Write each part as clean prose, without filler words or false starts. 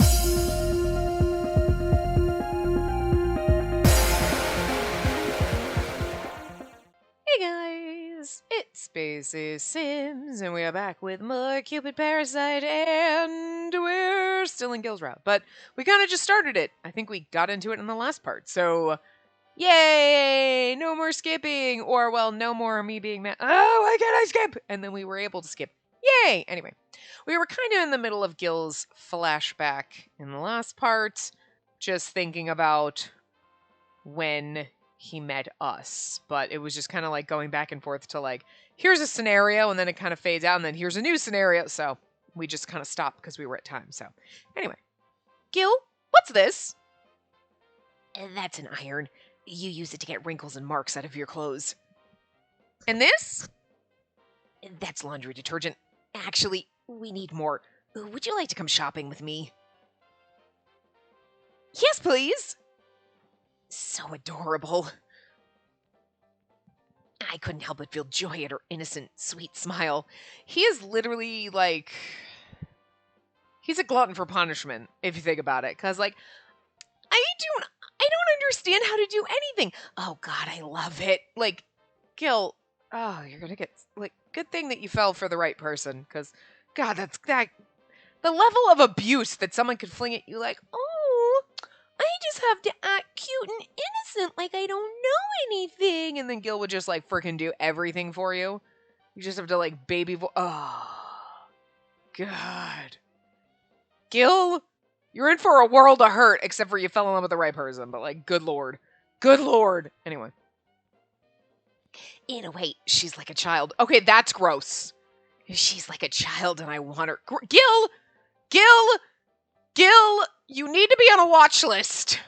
Hey guys, it's Spacey Sims, and we are back with more Cupid Parasite, and we're still in Gil's route, but we kind of just started it. I think we got into it in the last part, so yay! No more skipping, or well, no more me being mad. Oh, why can't I skip? And then we were able to skip. Yay! Anyway, we were kind of in the middle of Gil's flashback in the last part, just thinking about when he met us, but it was just kind of like going back and forth to like, here's a scenario, and then it kind of fades out, and then here's a new scenario. So we just kind of stopped because we were at time. So anyway, Gil, what's this? That's an iron. You use it to get wrinkles and marks out of your clothes. And this? That's laundry detergent. Actually, we need more. Would you like to come shopping with me? Yes, please. So adorable. I couldn't help but feel joy at her innocent, sweet smile. He is literally like, he's a glutton for punishment, if you think about it. Because, like, I don't understand how to do anything. Oh, God, I love it. Like, Gil, oh, you're going to get, like, good thing that you fell for the right person. Because, God, that, the level of abuse that someone could fling at you, like, oh, I just have to act cute and innocent like I don't know anything. And then Gil would just, like, freaking do everything for you. You just have to, like, oh, God. Gil, you're in for a world of hurt, except for you fell in love with the right person. But, like, good lord. Good lord. Anyway. In a way, she's like a child. Okay, that's gross. She's like a child and I want her. Gil! Gil! Gil! You need to be on a watch list.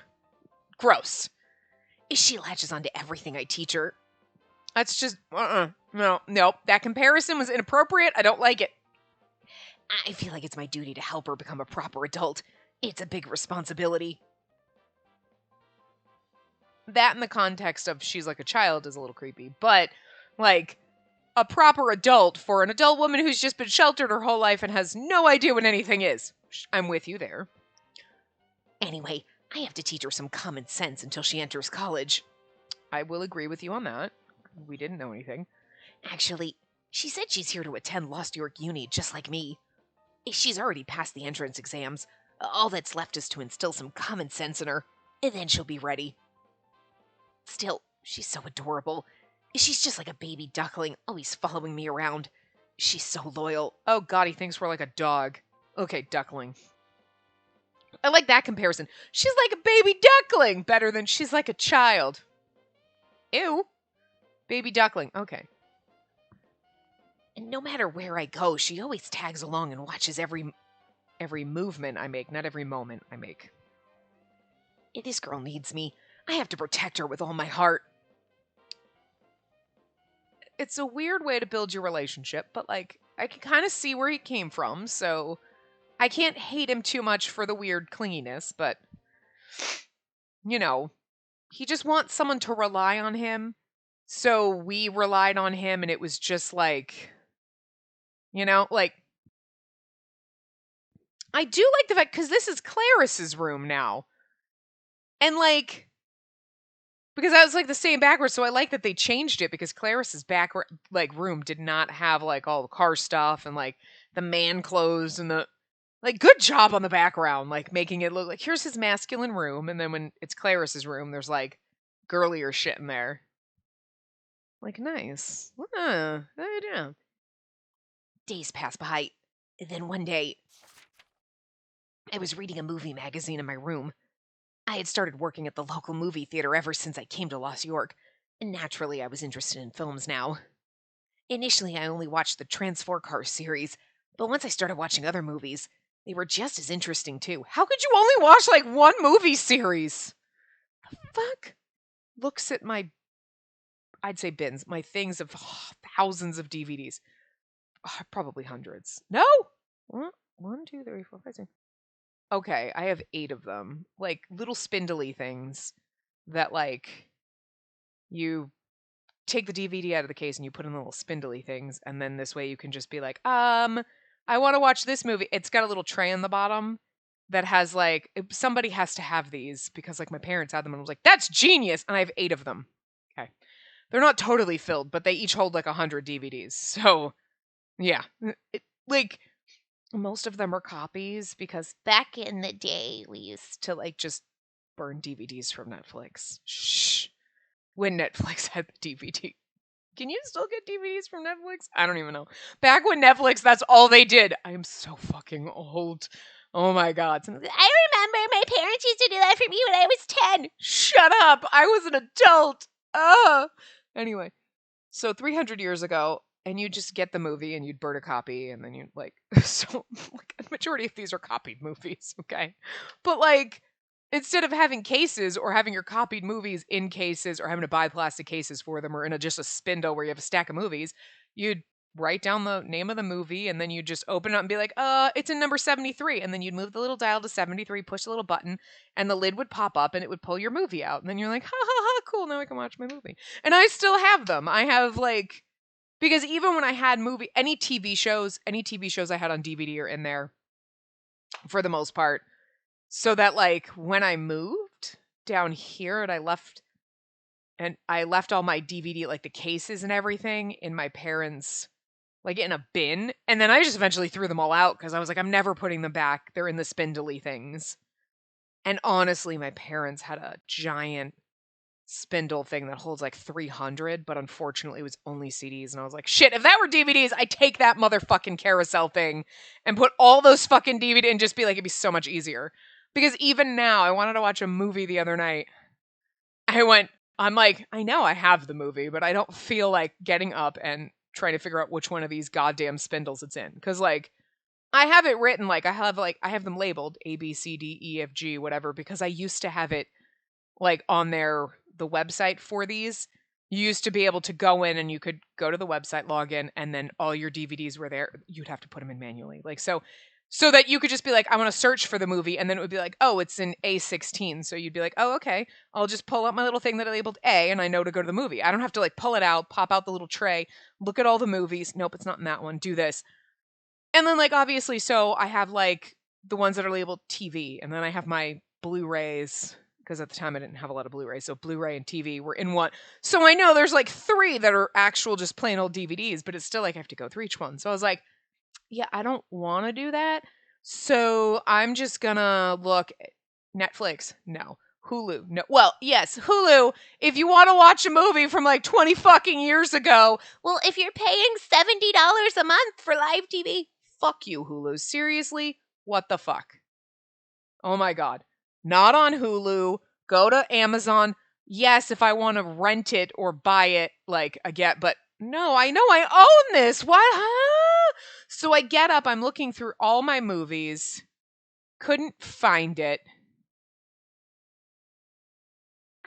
Gross. She latches onto everything I teach her. That's just, no. That comparison was inappropriate. I don't like it. I feel like it's my duty to help her become a proper adult. It's a big responsibility. That in the context of she's like a child is a little creepy, but like a proper adult for an adult woman who's just been sheltered her whole life and has no idea what anything is. I'm with you there. Anyway, I have to teach her some common sense until she enters college. I will agree with you on that. We didn't know anything. Actually, she said she's here to attend Lost York Uni just like me. She's already passed the entrance exams. All that's left is to instill some common sense in her, and then she'll be ready. Still, she's so adorable. She's just like a baby duckling, always following me around. She's so loyal. Oh God, he thinks we're like a dog. Okay, duckling. I like that comparison. She's like a baby duckling, better than she's like a child. Ew. Baby duckling. Okay. And no matter where I go, she always tags along and watches every movement I make, not every moment I make. This girl needs me. I have to protect her with all my heart. It's a weird way to build your relationship, but like I can kind of see where he came from, so I can't hate him too much for the weird clinginess, but you know, he just wants someone to rely on him. So we relied on him and it was just like, like I do like the fact because this is Claris's room now. And like because I was like the same backwards, so I like that they changed it because Claris's room did not have like all the car stuff and like the man clothes and the like good job on the background, like making it look like here's his masculine room, and then when it's Claris's room, there's like girlier shit in there. Like nice. Yeah. Days pass by. Then one day I was reading a movie magazine in my room. I had started working at the local movie theater ever since I came to Lost York, and naturally I was interested in films now. Initially, I only watched the Transforcar series, but once I started watching other movies, they were just as interesting too. How could you only watch like one movie series? The fuck? Looks at my, I'd say bins, my things of thousands of DVDs. Probably hundreds. No! One, two, three, four, five, six. Okay, I have 8 of them. Like little spindly things that like you take the DVD out of the case and you put in little spindly things, and then this way you can just be like, I want to watch this movie. It's got a little tray on the bottom, that has like somebody has to have these because like my parents had them and I was like, that's genius. And I have 8 of them. Okay. They're not totally filled, but they each hold like 100 DVDs. So yeah. Like most of them are copies because back in the day we used to like just burn DVDs from Netflix. Shh. When Netflix had the DVD. Can you still get DVDs from Netflix? I don't even know. Back when Netflix, that's all they did. I am so fucking old. Oh my God. I remember my parents used to do that for me when I was 10. Shut up. I was an adult. Anyway, so 300 years ago, and you just get the movie and you'd burn a copy and then you'd like, so like a majority of these are copied movies, okay? But like, instead of having cases or having your copied movies in cases or having to buy plastic cases for them or in just a spindle where you have a stack of movies, you'd write down the name of the movie and then you'd just open it up and be like, it's in number 73. And then you'd move the little dial to 73, push the little button, and the lid would pop up and it would pull your movie out. And then you're like, ha ha ha, cool, now I can watch my movie. And I still have them. I have like, because even when I had any TV shows I had on DVD are in there for the most part. So that like when I moved down here and I left all my DVD, like the cases and everything in my parents' like in a bin. And then I just eventually threw them all out because I was like, I'm never putting them back. They're in the spindly things. And honestly, my parents had a giant spindle thing that holds like 300, but unfortunately it was only CDs. And I was like, shit, if that were DVDs, I'd take that motherfucking carousel thing and put all those fucking DVD and just be like, it'd be so much easier. Because even now, I wanted to watch a movie the other night. I'm like, I know I have the movie, but I don't feel like getting up and trying to figure out which one of these goddamn spindles it's in. Because like, I have it written, I have them labeled A, B, C, D, E, F, G, whatever, because I used to have it like on the website for these. You used to be able to go in and you could go to the website, log in, and then all your DVDs were there. You'd have to put them in manually. Like, so that you could just be like, I want to search for the movie, and then it would be like, oh, it's in A16. So you'd be like, oh, okay, I'll just pull up my little thing that I labeled A, and I know to go to the movie. I don't have to like pull it out, pop out the little tray, look at all the movies. Nope, it's not in that one. Do this. And then like, obviously, so I have like the ones that are labeled TV, and then I have my Blu-rays, because at the time I didn't have a lot of Blu-rays, so Blu-ray and TV were in one. So I know there's like 3 that are actual just plain old DVDs, but it's still like I have to go through each one. So I was like, yeah, I don't want to do that. So I'm just gonna look at Netflix. No. Hulu. No. Well, yes, Hulu. If you want to watch a movie from like 20 fucking years ago, well, if you're paying $70 a month for live TV, fuck you, Hulu. Seriously? What the fuck? Oh my God. Not on Hulu. Go to Amazon. Yes, if I want to rent it or buy it, like I get, but no, I know I own this. What? Huh? So I get up, I'm looking through all my movies, couldn't find it.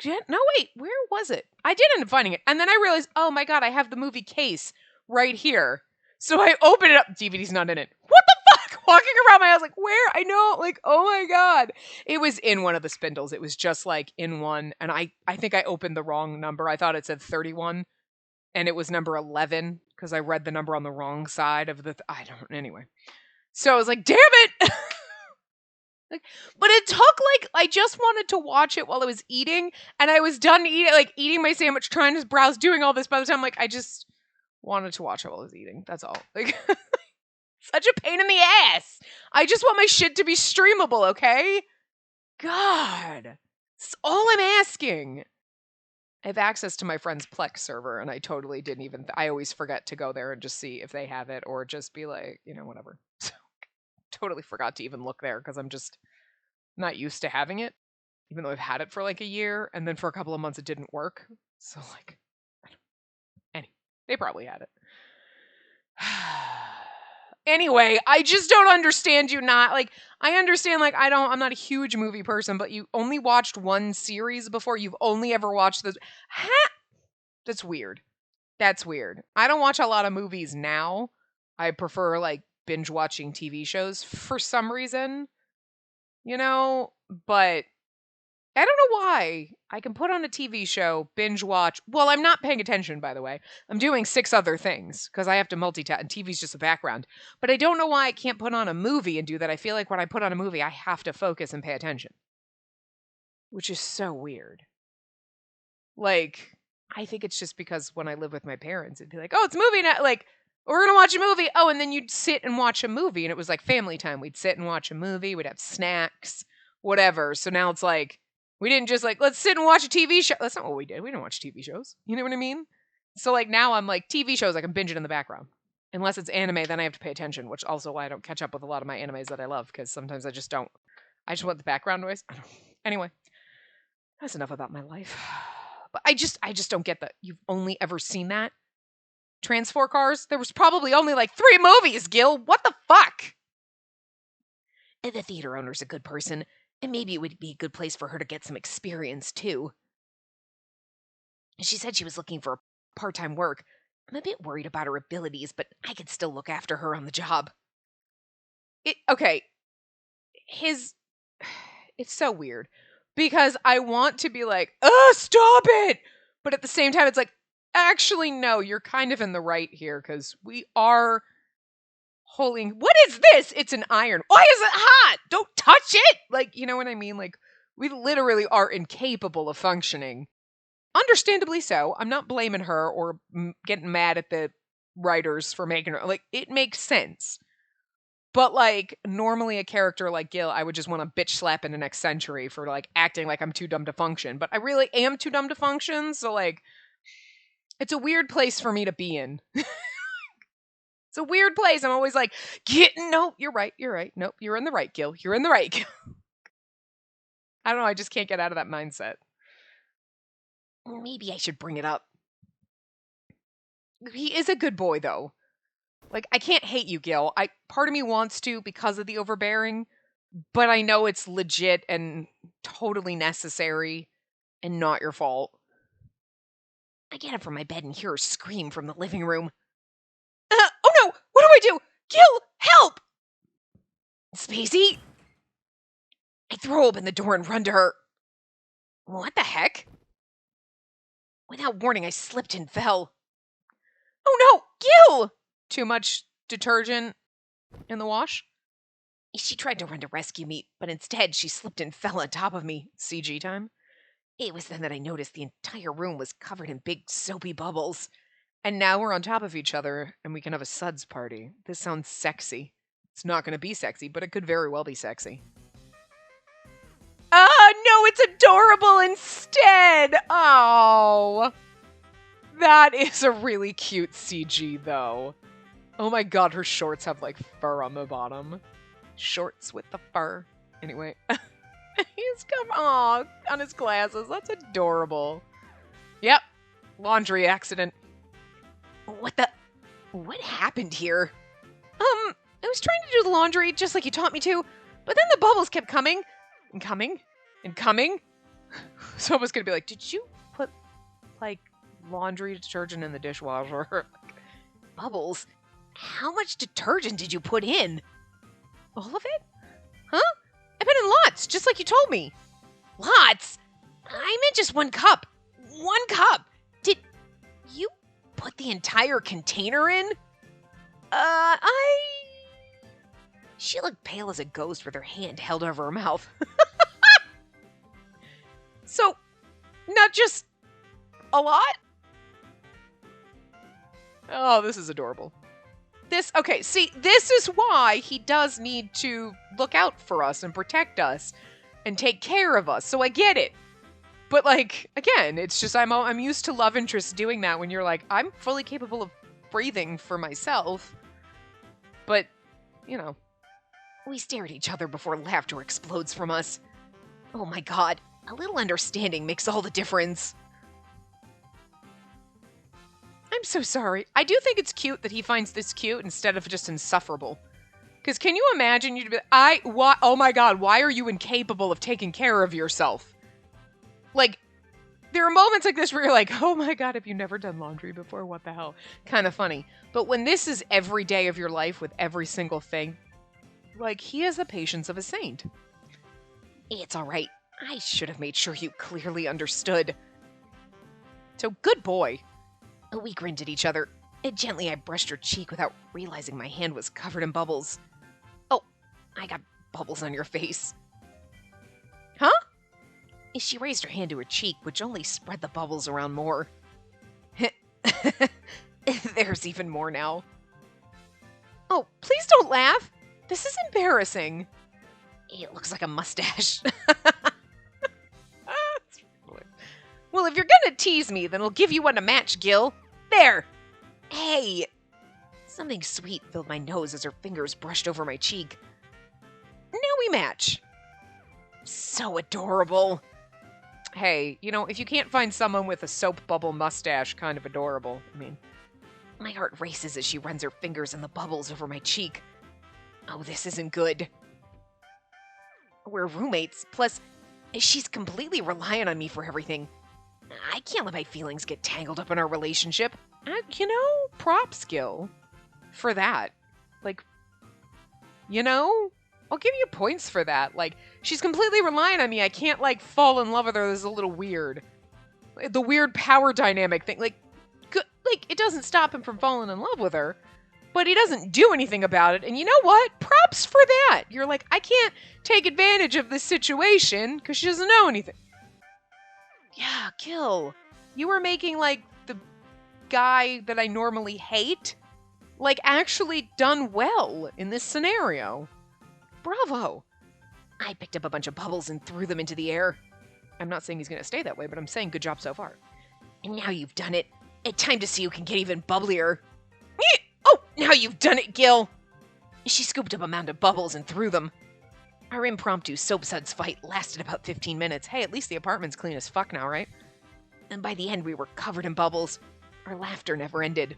No, wait, where was it? I did end up finding it. And then I realized, oh my God, I have the movie case right here. So I open it up. DVD's not in it. What the fuck? Walking around my house, like, where? I know, like, oh my God. It was in one of the spindles. It was just like in one. And I think I opened the wrong number. I thought it said 31. And it was number 11 because I read the number on the wrong side of anyway. So I was like, damn it. But it took I just wanted to watch it while I was eating, and I was done eating my sandwich, trying to browse, doing all this. By the time, I just wanted to watch it while I was eating. That's all. Such a pain in the ass. I just want my shit to be streamable, okay? God. That's all I'm asking. I have access to my friend's Plex server, and I totally didn't even... I always forget to go there and just see if they have it, or just be like, whatever. So, totally forgot to even look there, because I'm just not used to having it, even though I've had it for a year, and then for a couple of months it didn't work. So, they probably had it. Anyway, I just don't understand you not, I understand, I'm not a huge movie person, but you only watched one series before, you've only ever watched those. That's weird. That's weird. I don't watch a lot of movies now. I prefer, binge watching TV shows for some reason, but I don't know why. I can put on a TV show, binge watch. Well, I'm not paying attention, by the way. I'm doing 6 other things because I have to multitask, and TV's just a background. But I don't know why I can't put on a movie and do that. I feel like when I put on a movie, I have to focus and pay attention, which is so weird. Like, I think it's just because when I live with my parents, it'd be like, oh, it's movie night. Like, we're going to watch a movie. Oh, and then you'd sit and watch a movie, and it was like family time. We'd sit and watch a movie. We'd have snacks, whatever. So now it's like, we didn't just like, let's sit and watch a TV show. That's not what we did. We didn't watch TV shows. You know what I mean? So like now I'm like, TV shows, I can binge it in the background. Unless it's anime, then I have to pay attention, which also why I don't catch up with a lot of my animes that I love, because sometimes I just don't. I just want the background noise. Anyway, that's enough about my life. But I just don't get that. You've only ever seen that? Trans 4 cars? There was probably only like 3 movies, Gil. What the fuck? And the theater owner's a good person. And maybe it would be a good place for her to get some experience, too. She said she was looking for part-time work. I'm a bit worried about her abilities, but I could still look after her on the job. Okay. It's so weird. Because I want to be like, oh, stop it! But at the same time, it's like, actually, no, you're kind of in the right here, because we are holding, what is this? It's an iron. Why is it hot? Don't touch it! Like, you know what I mean? Like, we literally are incapable of functioning. Understandably so. I'm not blaming her or getting mad at the writers for making her. Like, it makes sense. But, like, normally a character like Gil, I would just want to bitch slap in the next century for, like, acting like I'm too dumb to function. But I really am too dumb to function, so, like, it's a weird place for me to be in. It's a weird place. I'm always like, no, you're right. Nope, you're in the right, Gil. You're in the right, Gil. I don't know, I just can't get out of that mindset. Maybe I should bring it up. He is a good boy, though. Like, I can't hate you, Gil. Part of me wants to because of the overbearing, but I know it's legit and totally necessary and not your fault. I get up from my bed and hear her scream from the living room. Oh no! What do I do? Gil, help! Spacey? I throw open the door and run to her. What the heck? Without warning, I slipped and fell. Oh no! Gil! Too much detergent in the wash? She tried to run to rescue me, but instead she slipped and fell on top of me. CG time. It was then that I noticed the entire room was covered in big soapy bubbles. And now we're on top of each other, and we can have a suds party. This sounds sexy. It's not going to be sexy, but it could very well be sexy. Oh, no, it's adorable instead! Oh. That is a really cute CG, though. Oh my god, her shorts have, like, fur on the bottom. Shorts with the fur. Anyway. He's on his glasses. That's adorable. Yep. Laundry accident. What happened here? I was trying to do the laundry just like you taught me to, but then the bubbles kept coming and coming and coming. So I was gonna be like, did you put, like, laundry detergent in the dishwasher? Bubbles? How much detergent did you put in? All of it? Huh? I put in lots, just like you told me. Lots? I meant just 1 cup. 1 cup. Did you put the entire container in? She looked pale as a ghost with her hand held over her mouth. So, not just a lot? Oh, this is adorable. Okay, see, this is why he does need to look out for us and protect us and take care of us. So I get it. But, like, again, it's just I'm used to love interests doing that when you're like, I'm fully capable of breathing for myself. But, you know. We stare at each other before laughter explodes from us. Oh my god, a little understanding makes all the difference. I'm so sorry. I do think it's cute that he finds this cute instead of just insufferable. Because can you imagine you'd be oh my god, why are you incapable of taking care of yourself? Like, there are moments like this where you're like, oh my god, have you never done laundry before? What the hell? Kind of funny. But when this is every day of your life with every single thing, like, he has the patience of a saint. It's alright. I should have made sure you clearly understood. So, good boy. We grinned at each other. Gently, I brushed her cheek without realizing my hand was covered in bubbles. Oh, I got bubbles on your face. Huh? She raised her hand to her cheek, which only spread the bubbles around more. There's even more now. Oh, please don't laugh. This is embarrassing. It looks like a mustache. Well, if you're gonna tease me, then I'll give you one to match, Gil. There! Hey! Something sweet filled my nose as her fingers brushed over my cheek. Now we match. So adorable. Hey, you know, if you can't find someone with a soap bubble mustache, kind of adorable. I mean, my heart races as she runs her fingers in the bubbles over my cheek. Oh, this isn't good. We're roommates, plus she's completely reliant on me for everything. I can't let my feelings get tangled up in our relationship. You know, props, Gil, for that. Like, you know, I'll give you points for that. Like, she's completely reliant on me. I can't, like, fall in love with her. This is a little weird. The weird power dynamic thing. Like, it doesn't stop him from falling in love with her, but he doesn't do anything about it. And you know what? Props for that. You're like, I can't take advantage of this situation because she doesn't know anything. Yeah, Gil. You were making, like, the guy that I normally hate, like, actually done well in this scenario. Bravo. I picked up a bunch of bubbles and threw them into the air. I'm not saying he's going to stay that way, but I'm saying good job so far. And now you've done it. It's time to see who can get even bubblier. Oh, now you've done it, Gil. She scooped up a mound of bubbles and threw them. Our impromptu soap suds fight lasted about 15 minutes. Hey, at least the apartment's clean as fuck now, right? And by the end, we were covered in bubbles. Our laughter never ended.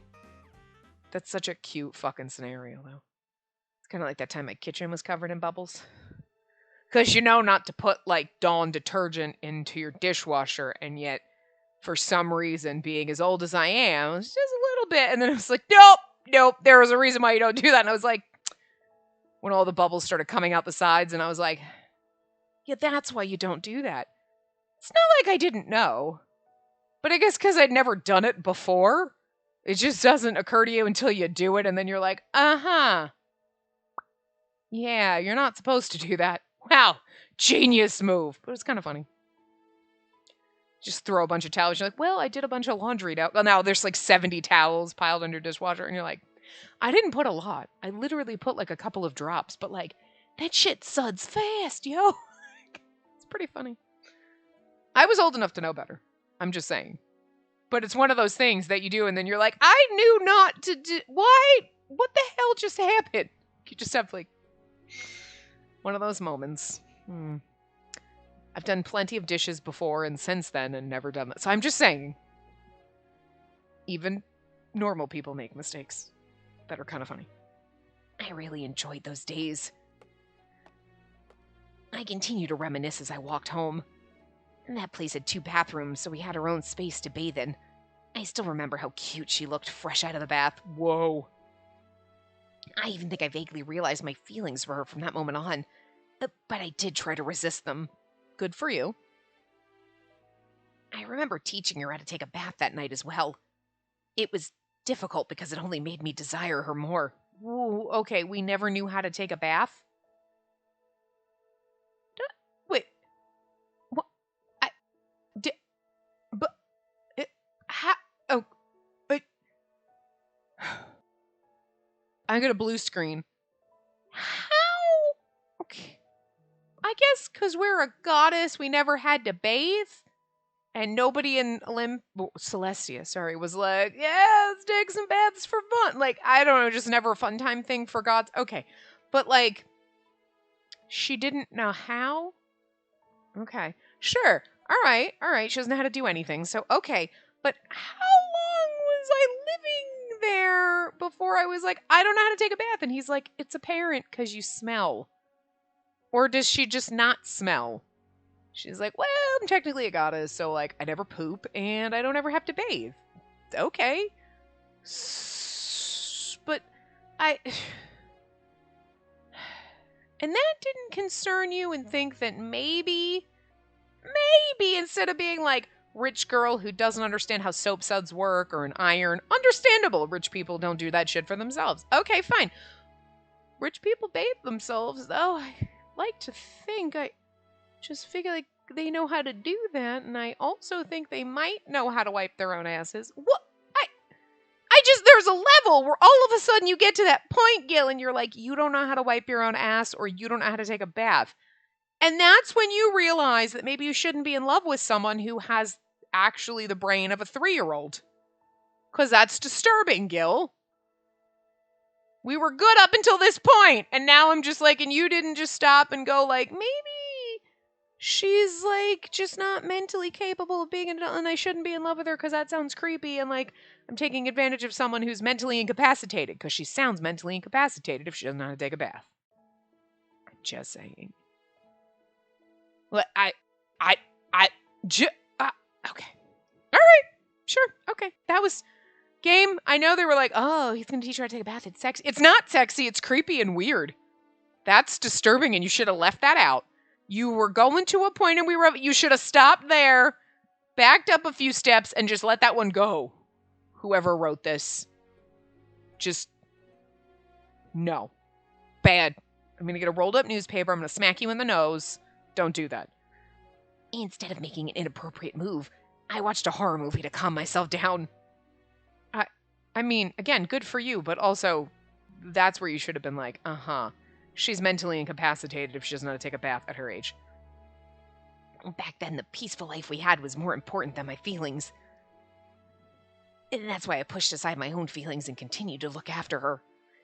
That's such a cute fucking scenario, though. It's kind of like that time my kitchen was covered in bubbles. Because you know not to put, like, Dawn detergent into your dishwasher, and yet, for some reason, being as old as I am, it's just a little bit, and then it was like, nope, there was a reason why you don't do that, and I was like, when all the bubbles started coming out the sides, and I was like, yeah, that's why you don't do that. It's not like I didn't know. But I guess because I'd never done it before, it just doesn't occur to you until you do it, and then you're like, uh-huh. Yeah, you're not supposed to do that. Wow, genius move. But it's kind of funny. Just throw a bunch of towels. You're like, well, I did a bunch of laundry now. Well, now there's like 70 towels piled under dishwasher, and you're like, I didn't put a lot. I literally put like a couple of drops, but like, that shit suds fast, yo. It's pretty funny. I was old enough to know better. I'm just saying. But it's one of those things that you do, and then you're like, I knew not to do. Why? What the hell just happened? You just have like one of those moments. I've done plenty of dishes before and since then and never done that. So I'm just saying, even normal people make mistakes that are kind of funny. I really enjoyed those days. I continued to reminisce as I walked home. And that place had 2 bathrooms, so we had our own space to bathe in. I still remember how cute she looked fresh out of the bath. Whoa. I even think I vaguely realized my feelings for her from that moment on. But I did try to resist them. Good for you. I remember teaching her how to take a bath that night as well. It was difficult because it only made me desire her more. Ooh, okay, we never knew how to take a bath? Wait. What? But... How... Oh... I got a blue screen. How? Okay. I guess because we're a goddess, we never had to bathe. And nobody in Celestia, sorry, was like, yeah, let's take some baths for fun. Like, I don't know, just never a fun time thing for gods. Okay. But, like, she didn't know how? Okay. Sure. All right. She doesn't know how to do anything. So, okay. But how long was I living there before I was like, I don't know how to take a bath? And he's like, it's apparent because you smell. Or does she just not smell? She's like, well, I'm technically a goddess, so, like, I never poop, and I don't ever have to bathe. Okay. But and that didn't concern you and think that maybe maybe instead of being like, rich girl who doesn't understand how soap suds work or an iron, understandable, rich people don't do that shit for themselves. Okay, fine. Rich people bathe themselves, though. I like to think, I just figure like they know how to do that, and I also think they might know how to wipe their own asses. What? There's a level where all of a sudden you get to that point, Gil, and you're like, you don't know how to wipe your own ass, or you don't know how to take a bath. And that's when you realize that maybe you shouldn't be in love with someone who has actually the brain of a 3-year-old. Because that's disturbing, Gil. We were good up until this point, and now I'm just like, and you didn't just stop and go like, maybe she's like just not mentally capable of being an adult, and I shouldn't be in love with her because that sounds creepy, and like I'm taking advantage of someone who's mentally incapacitated because she sounds mentally incapacitated if she doesn't know how to take a bath. I'm just saying. Well, okay. All right. Sure. Okay. That was game. I know they were like, oh, he's going to teach her how to take a bath. It's sexy. It's not sexy. It's creepy and weird. That's disturbing, and you should have left that out. You were going to a point, and you should have stopped there, backed up a few steps, and just let that one go. Whoever wrote this. Just, no. Bad. I'm going to get a rolled up newspaper. I'm going to smack you in the nose. Don't do that. Instead of making an inappropriate move, I watched a horror movie to calm myself down. I mean, again, good for you, but also, that's where you should have been like, she's mentally incapacitated if she doesn't know how to take a bath at her age. Back then, the peaceful life we had was more important than my feelings. And that's why I pushed aside my own feelings and continued to look after her.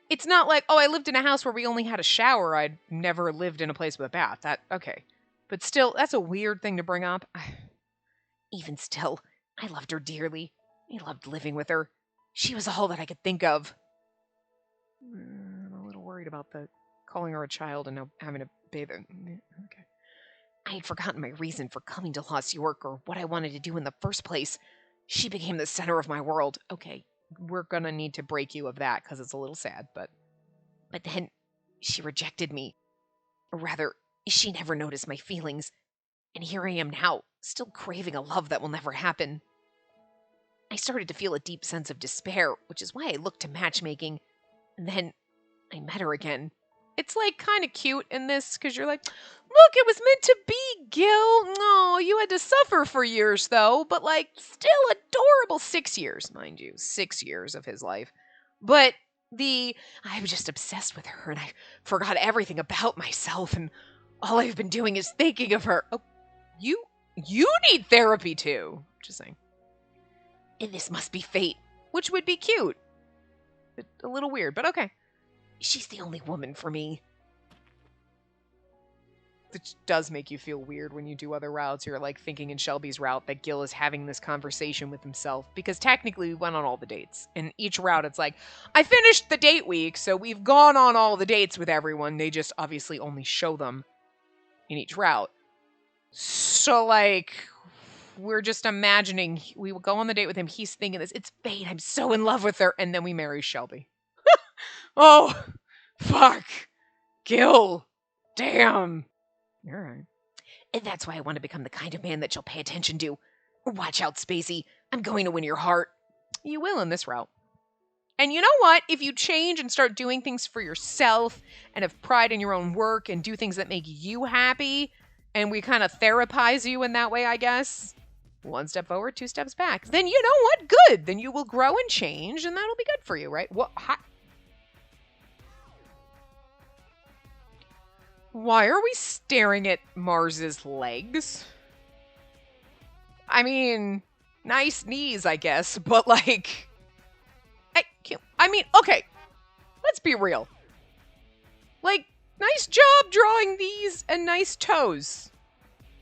It's not like, oh, I lived in a house where we only had a shower. I'd never lived in a place with a bath. Okay. But still, that's a weird thing to bring up. Even still, I loved her dearly. I loved living with her. She was all that I could think of. I'm a little worried about calling her a child and now having to bathe her. Okay. I had forgotten my reason for coming to Lost York or what I wanted to do in the first place. She became the center of my world. Okay, we're gonna need to break you of that because it's a little sad, but then she rejected me. Or rather, she never noticed my feelings. And here I am now, still craving a love that will never happen. I started to feel a deep sense of despair, which is why I looked to matchmaking. And then I met her again. It's like kind of cute in this because you're like, look, it was meant to be, Gil. Oh, you had to suffer for years though, but like still adorable. 6 years, mind you, 6 years of his life. But I was just obsessed with her and I forgot everything about myself and all I've been doing is thinking of her. Oh, you need therapy too. Just saying. And this must be fate, which would be cute. But a little weird, but okay. She's the only woman for me. Which does make you feel weird when you do other routes. You're like thinking in Shelby's route that Gil is having this conversation with himself. Because technically we went on all the dates. And each route it's like, I finished the date week, so we've gone on all the dates with everyone. They just obviously only show them in each route. So like, we're just imagining we will go on the date with him. He's thinking this. It's fate. I'm so in love with her. And then we marry Shelby. Oh, fuck. Gil. Damn. All right. And that's why I want to become the kind of man that you'll pay attention to. Watch out, Spacey. I'm going to win your heart. You will in this route. And you know what? If you change and start doing things for yourself and have pride in your own work and do things that make you happy, and we kind of therapize you in that way, I guess, 1 step forward, 2 steps back, then you know what? Good. Then you will grow and change, and that'll be good for you, right? Why are we staring at Mars's legs? I mean, nice knees, I guess, but like, okay, let's be real. Like, nice job drawing these and nice toes.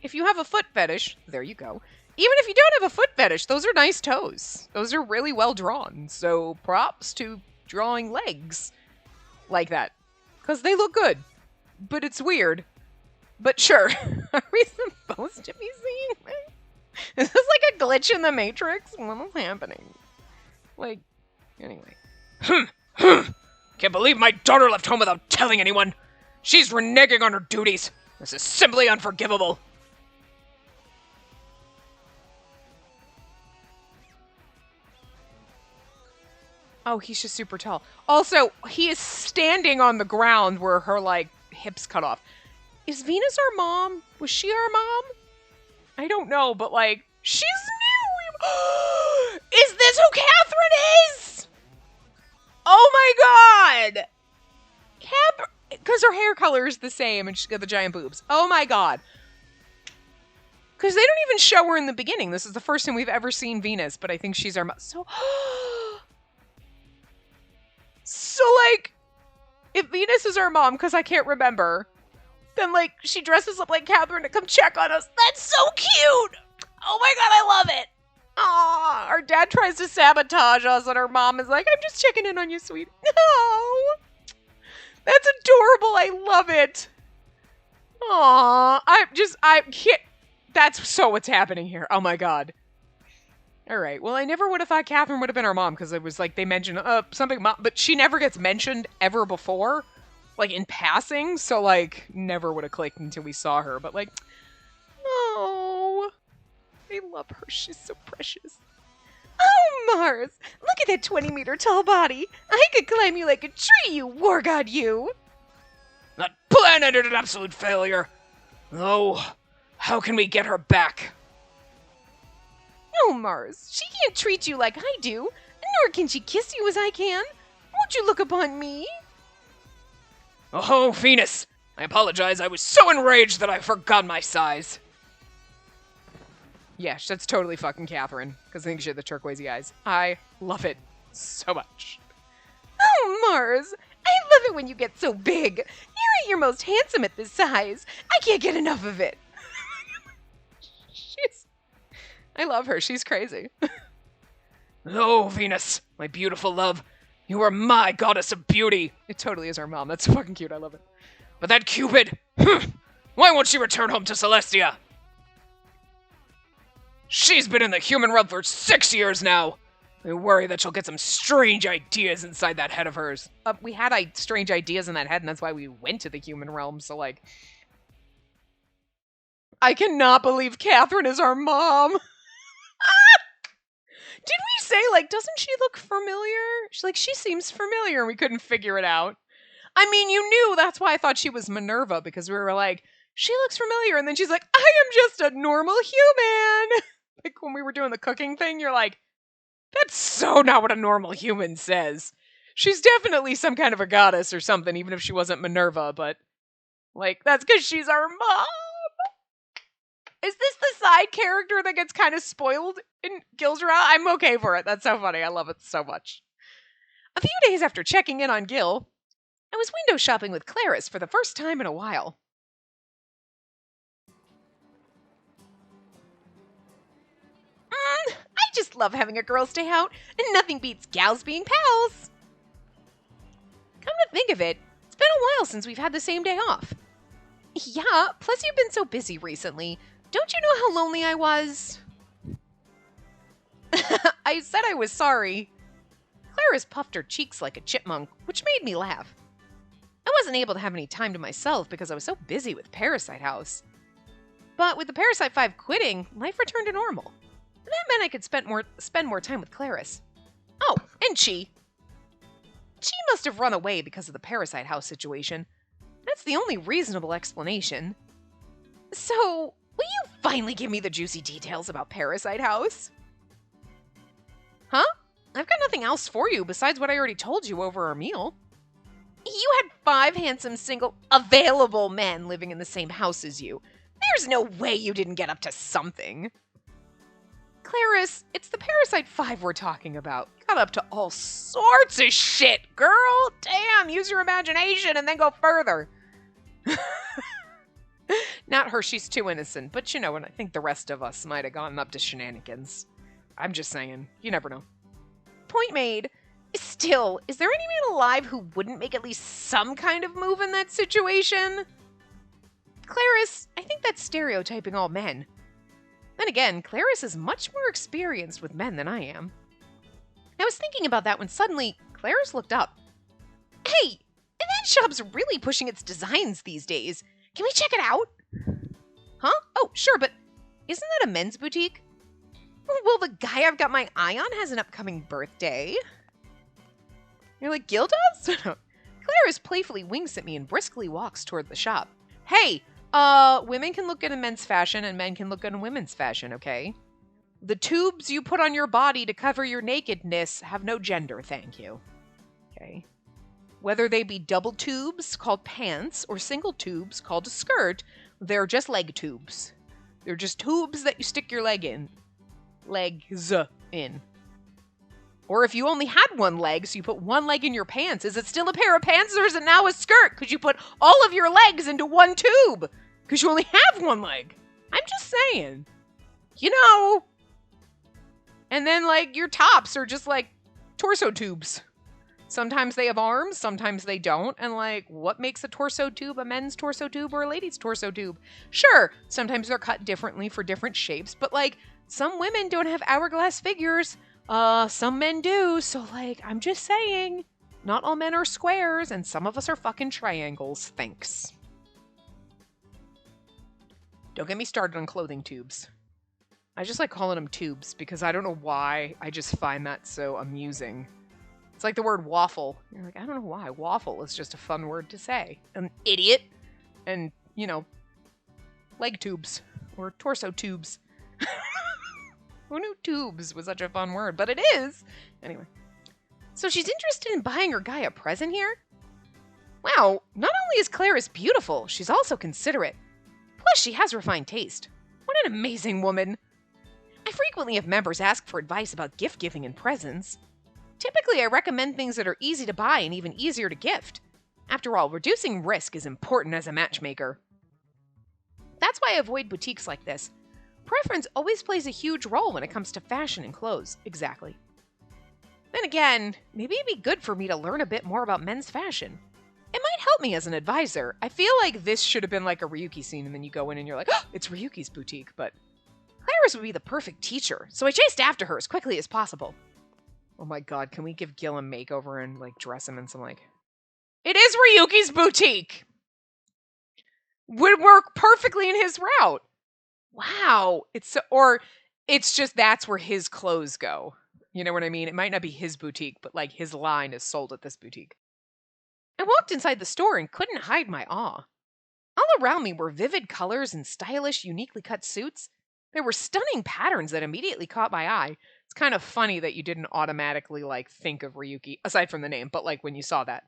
If you have a foot fetish, there you go. Even if you don't have a foot fetish, those are nice toes. Those are really well drawn. So props to drawing legs like that. Because they look good. But it's weird. But sure. Are we supposed to be seeing this? Is this like a glitch in the Matrix? What is happening? Like, anyway. Can't believe my daughter left home without telling anyone. She's reneging on her duties. This is simply unforgivable. Oh, he's just super tall. Also, he is standing on the ground where her, like, hips cut off. Is Venus our mom? Was she our mom? I don't know, but, like, she's new! Is this who Catherine is? Oh my god! Because her hair color is the same and she's got the giant boobs. Oh my god. Because they don't even show her in the beginning. This is the first time we've ever seen Venus, but I think she's our mom. So, like, if Venus is our mom, because I can't remember, then, like, she dresses up like Catherine to come check on us. That's so cute! Oh my god, I love it! Aww, our dad tries to sabotage us, and our mom is like, I'm just checking in on you, sweet. No! That's adorable, I love it! Aww, I can't, that's so what's happening here. Oh my god. Alright, well, I never would have thought Catherine would have been our mom, because it was like, they mentioned, something, but she never gets mentioned ever before, like, in passing, so, like, never would have clicked until we saw her, but, like, oh, I love her, she's so precious. Oh, Mars, look at that 20-meter tall body. I could climb you like a tree, you war god, you. That plan ended an absolute failure. Oh, how can we get her back? No, Mars, she can't treat you like I do, nor can she kiss you as I can. Won't you look upon me? Oh, Venus, I apologize. I was so enraged that I forgot my size. Yeah, that's totally fucking Catherine, because I think she had the turquoisey eyes. I love it so much. Oh, Mars, I love it when you get so big. You're at your most handsome at this size. I can't get enough of it. I love her. She's crazy. Oh, Venus, my beautiful love. You are my goddess of beauty. It totally is our mom. That's fucking cute. I love it. But that Cupid, why won't she return home to Celestia? She's been in the human realm for 6 years now. I worry that she'll get some strange ideas inside that head of hers. We had strange ideas in that head, and that's why we went to the human realm, so, like... I cannot believe Catherine is our mom. Did we say, like, doesn't she look familiar? She's like, she seems familiar, and we couldn't figure it out. I mean, you knew, that's why I thought she was Minerva, because we were like, she looks familiar, and then she's like, I am just a normal human. Like, when we were doing the cooking thing, you're like, that's so not what a normal human says. She's definitely some kind of a goddess or something, even if she wasn't Minerva, but, like, that's because she's our mom. Is this the side character that gets kind of spoiled in Gil's route? I'm okay for it. That's so funny. I love it so much. A few days after checking in on Gil, I was window shopping with Claris for the first time in a while. I just love having a girl stay out, and nothing beats gals being pals. Come to think of it, it's been a while since we've had the same day off. Yeah, plus you've been so busy recently. Don't you know how lonely I was? I said I was sorry. Claris puffed her cheeks like a chipmunk, which made me laugh. I wasn't able to have any time to myself because I was so busy with Parasite House. But with the Parasite 5 quitting, life returned to normal. And that meant I could spend more time with Claris. Oh, and Chi. Chi must have run away because of the Parasite House situation. That's the only reasonable explanation. So, will you finally give me the juicy details about Parasite House? Huh? I've got nothing else for you besides what I already told you over our meal. You had 5 handsome, single, available men living in the same house as you. There's no way you didn't get up to something. Claris, it's the Parasite 5 we're talking about. Got up to all sorts of shit, girl. Damn, use your imagination and then go further. Not her, she's too innocent, but you know, and I think the rest of us might have gone up to shenanigans. I'm just saying, you never know. Point made. Still, is there any man alive who wouldn't make at least some kind of move in that situation? Claris, I think that's stereotyping all men. Then again, Claris is much more experienced with men than I am. I was thinking about that when suddenly, Claris looked up. Hey, that shop's really pushing its designs these days. Can we check it out? Huh? Oh, sure, but isn't that a men's boutique? Well, the guy I've got my eye on has an upcoming birthday. You're like, Gildas? Claris playfully winks at me and briskly walks toward the shop. Hey, women can look good in men's fashion and men can look good in women's fashion, okay? The tubes you put on your body to cover your nakedness have no gender, thank you. Okay. Whether they be double tubes, called pants, or single tubes, called a skirt, they're just leg tubes. They're just tubes that you stick your leg in. Legs in. Or if you only had one leg, so you put one leg in your pants, is it still a pair of pants or is it now a skirt? Because you put all of your legs into one tube. Because you only have one leg. I'm just saying. You know. And then, like, your tops are just, like, torso tubes. Sometimes they have arms, sometimes they don't. And, like, what makes a torso tube a men's torso tube or a lady's torso tube? Sure, sometimes they're cut differently for different shapes. But, like, some women don't have hourglass figures. Some men do. So, like, I'm just saying. Not all men are squares, and some of us are fucking triangles. Thanks. Don't get me started on clothing tubes. I just like calling them tubes because I don't know why. I just find that so amusing. It's like the word waffle. You're like, I don't know why. Waffle is just a fun word to say. An idiot. And, you know, leg tubes or torso tubes. Who knew tubes was such a fun word? But it is. Anyway. So she's interested in buying her guy a present here? Wow, not only is Claris beautiful, she's also considerate. Plus, she has refined taste. What an amazing woman. I frequently have members ask for advice about gift giving and presents. Typically, I recommend things that are easy to buy and even easier to gift. After all, reducing risk is important as a matchmaker. That's why I avoid boutiques like this. Preference always plays a huge role when it comes to fashion and clothes. Exactly. Then again, maybe it'd be good for me to learn a bit more about men's fashion. It might help me as an advisor. I feel like this should have been like a Ryuki scene, and then you go in and you're like, oh, it's Ryuki's boutique, but Claris would be the perfect teacher, so I chased after her as quickly as possible. Oh my god, can we give Gil a makeover and, like, dress him in some, like... It is Ryuki's boutique! Would work perfectly in his route. Wow. Or it's just that's where his clothes go. You know what I mean? It might not be his boutique, but, like, his line is sold at this boutique. I walked inside the store and couldn't hide my awe. All around me were vivid colors and stylish, uniquely cut suits. There were stunning patterns that immediately caught my eye. It's kind of funny that you didn't automatically, like, think of Ryuki, aside from the name, but, like, when you saw that.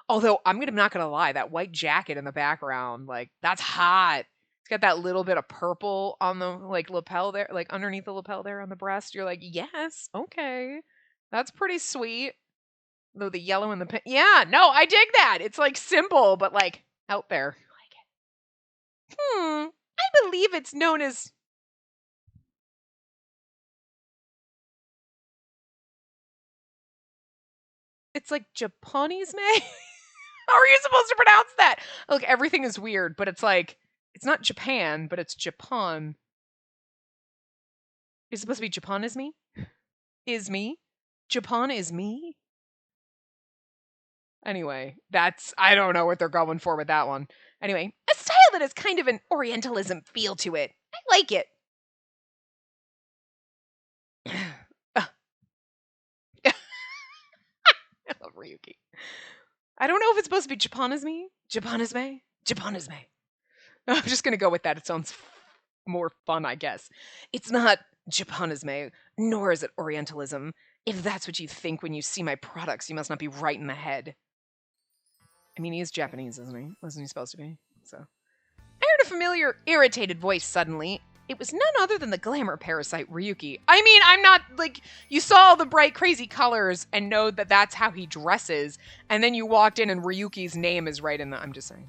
Although, I'm not gonna lie, that white jacket in the background, like, that's hot. It's got that little bit of purple on the, like, lapel there, like, underneath the lapel there on the breast. You're like, yes, okay. That's pretty sweet. Though the yellow and the pink. Yeah, no, I dig that. It's, like, simple, but, like, out there. I like it. I believe it's known as... It's like Japanese May? How are you supposed to pronounce that? Look, everything is weird, but it's like, it's not Japan, but it's Japan. It's supposed to be Japan is me? Is me? Japan is me? Anyway, I don't know what they're going for with that one. Anyway, a style that has kind of an Orientalism feel to it. I like it. I love Ryuki. I don't know if it's supposed to be Japan is me. Japan is me. Japan is me. I'm just going to go with that. It sounds more fun, I guess. It's not Japan is me, nor is it Orientalism. If that's what you think when you see my products, you must not be right in the head. I mean, he is Japanese, isn't he? Wasn't he supposed to be? So, I heard a familiar, irritated voice suddenly. It was none other than the glamour parasite Ryuki. I mean, I'm not, like, you saw all the bright, crazy colors and know that that's how he dresses, and then you walked in and Ryuki's name is right in the... I'm just saying.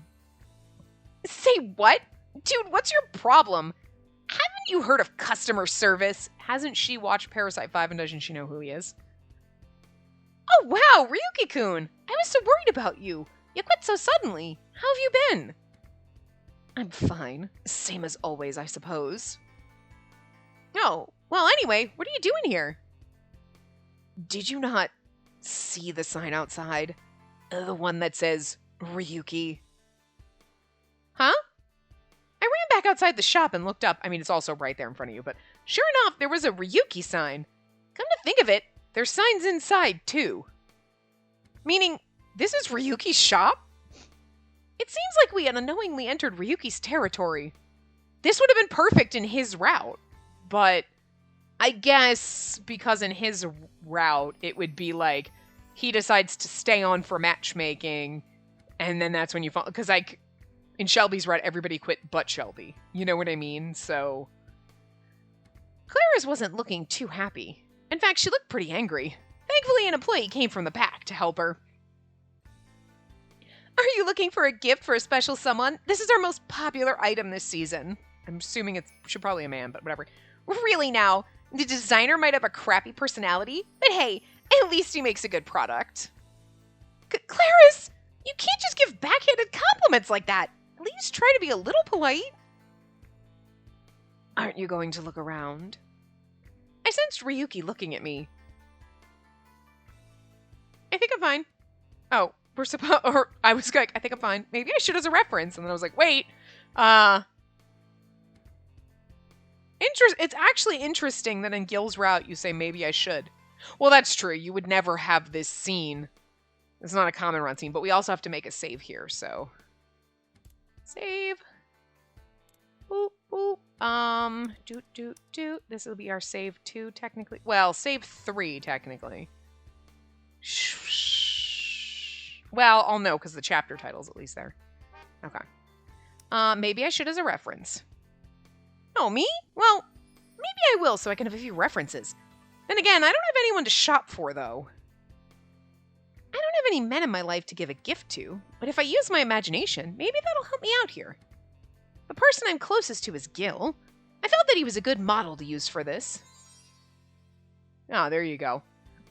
Say what? Dude, what's your problem? Haven't you heard of customer service? Hasn't she watched Parasite 5 and doesn't she know who he is? Oh, wow, Ryuki-kun. I was so worried about you. You quit so suddenly. How have you been? I'm fine. Same as always, I suppose. Oh, well, anyway, what are you doing here? Did you not see the sign outside? The one that says, Ryuki. Huh? I ran back outside the shop and looked up. I mean, it's also right there in front of you, but sure enough, there was a Ryuki sign. Come to think of it, there's signs inside, too. Meaning, this is Ryuki's shop? It seems like we had unknowingly entered Ryuki's territory. This would have been perfect in his route, but I guess because in his route, it would be like he decides to stay on for matchmaking, and then that's when you fall. Because, like, in Shelby's route, everybody quit but Shelby. You know what I mean? So, Claris wasn't looking too happy. In fact, she looked pretty angry. Thankfully, an employee came from the back to help her. Are you looking for a gift for a special someone? This is our most popular item this season. I'm assuming it should probably a man, but whatever. Really now, the designer might have a crappy personality, but hey, at least he makes a good product. Claris, you can't just give backhanded compliments like that. At least try to be a little polite. Aren't you going to look around? I sensed Ryuki looking at me. I think I'm fine. Oh, I was like, I think I'm fine. Maybe I should as a reference. And then I was like, wait, it's actually interesting that in Gil's route you say maybe I should. Well, that's true. You would never have this scene. It's not a common run scene, but we also have to make a save here, so. Save. Boop, boop. This will be our save 2, technically. Well, save 3, technically. Well, I'll know, because the chapter title's at least there. Okay. Maybe I should as a reference. Oh, me? Well, maybe I will, so I can have a few references. Then again, I don't have anyone to shop for, though. I don't have any men in my life to give a gift to, but if I use my imagination, maybe that'll help me out here. The person I'm closest to is Gil. I felt that he was a good model to use for this. Ah, there you go.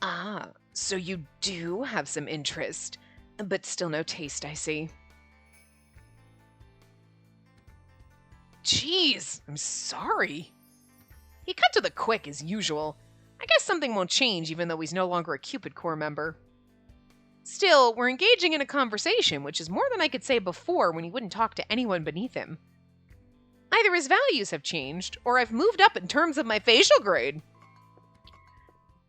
Ah, so you do have some interest, but still no taste, I see. Jeez, I'm sorry. He cut to the quick as usual. I guess something won't change even though he's no longer a Cupid Corps member. Still, we're engaging in a conversation, which is more than I could say before when he wouldn't talk to anyone beneath him. Either his values have changed, or I've moved up in terms of my facial grade.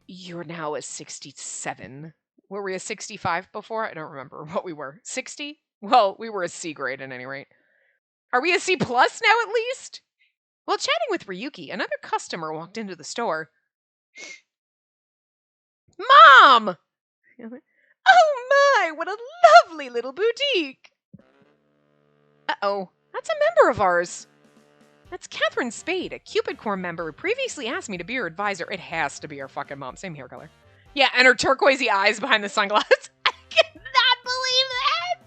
You're now a 67. Were we a 65 before? I don't remember what we were. 60? Well, we were a C grade at any rate. Are we a C plus now at least? While chatting with Ryuki, another customer walked into the store. Mom! Oh my, what a lovely little boutique! Uh-oh, that's a member of ours. That's Catherine Spade, a Cupid Corps member who previously asked me to be her advisor. It has to be her fucking mom. Same hair color. Yeah, and her turquoisey eyes behind the sunglasses. I cannot believe that!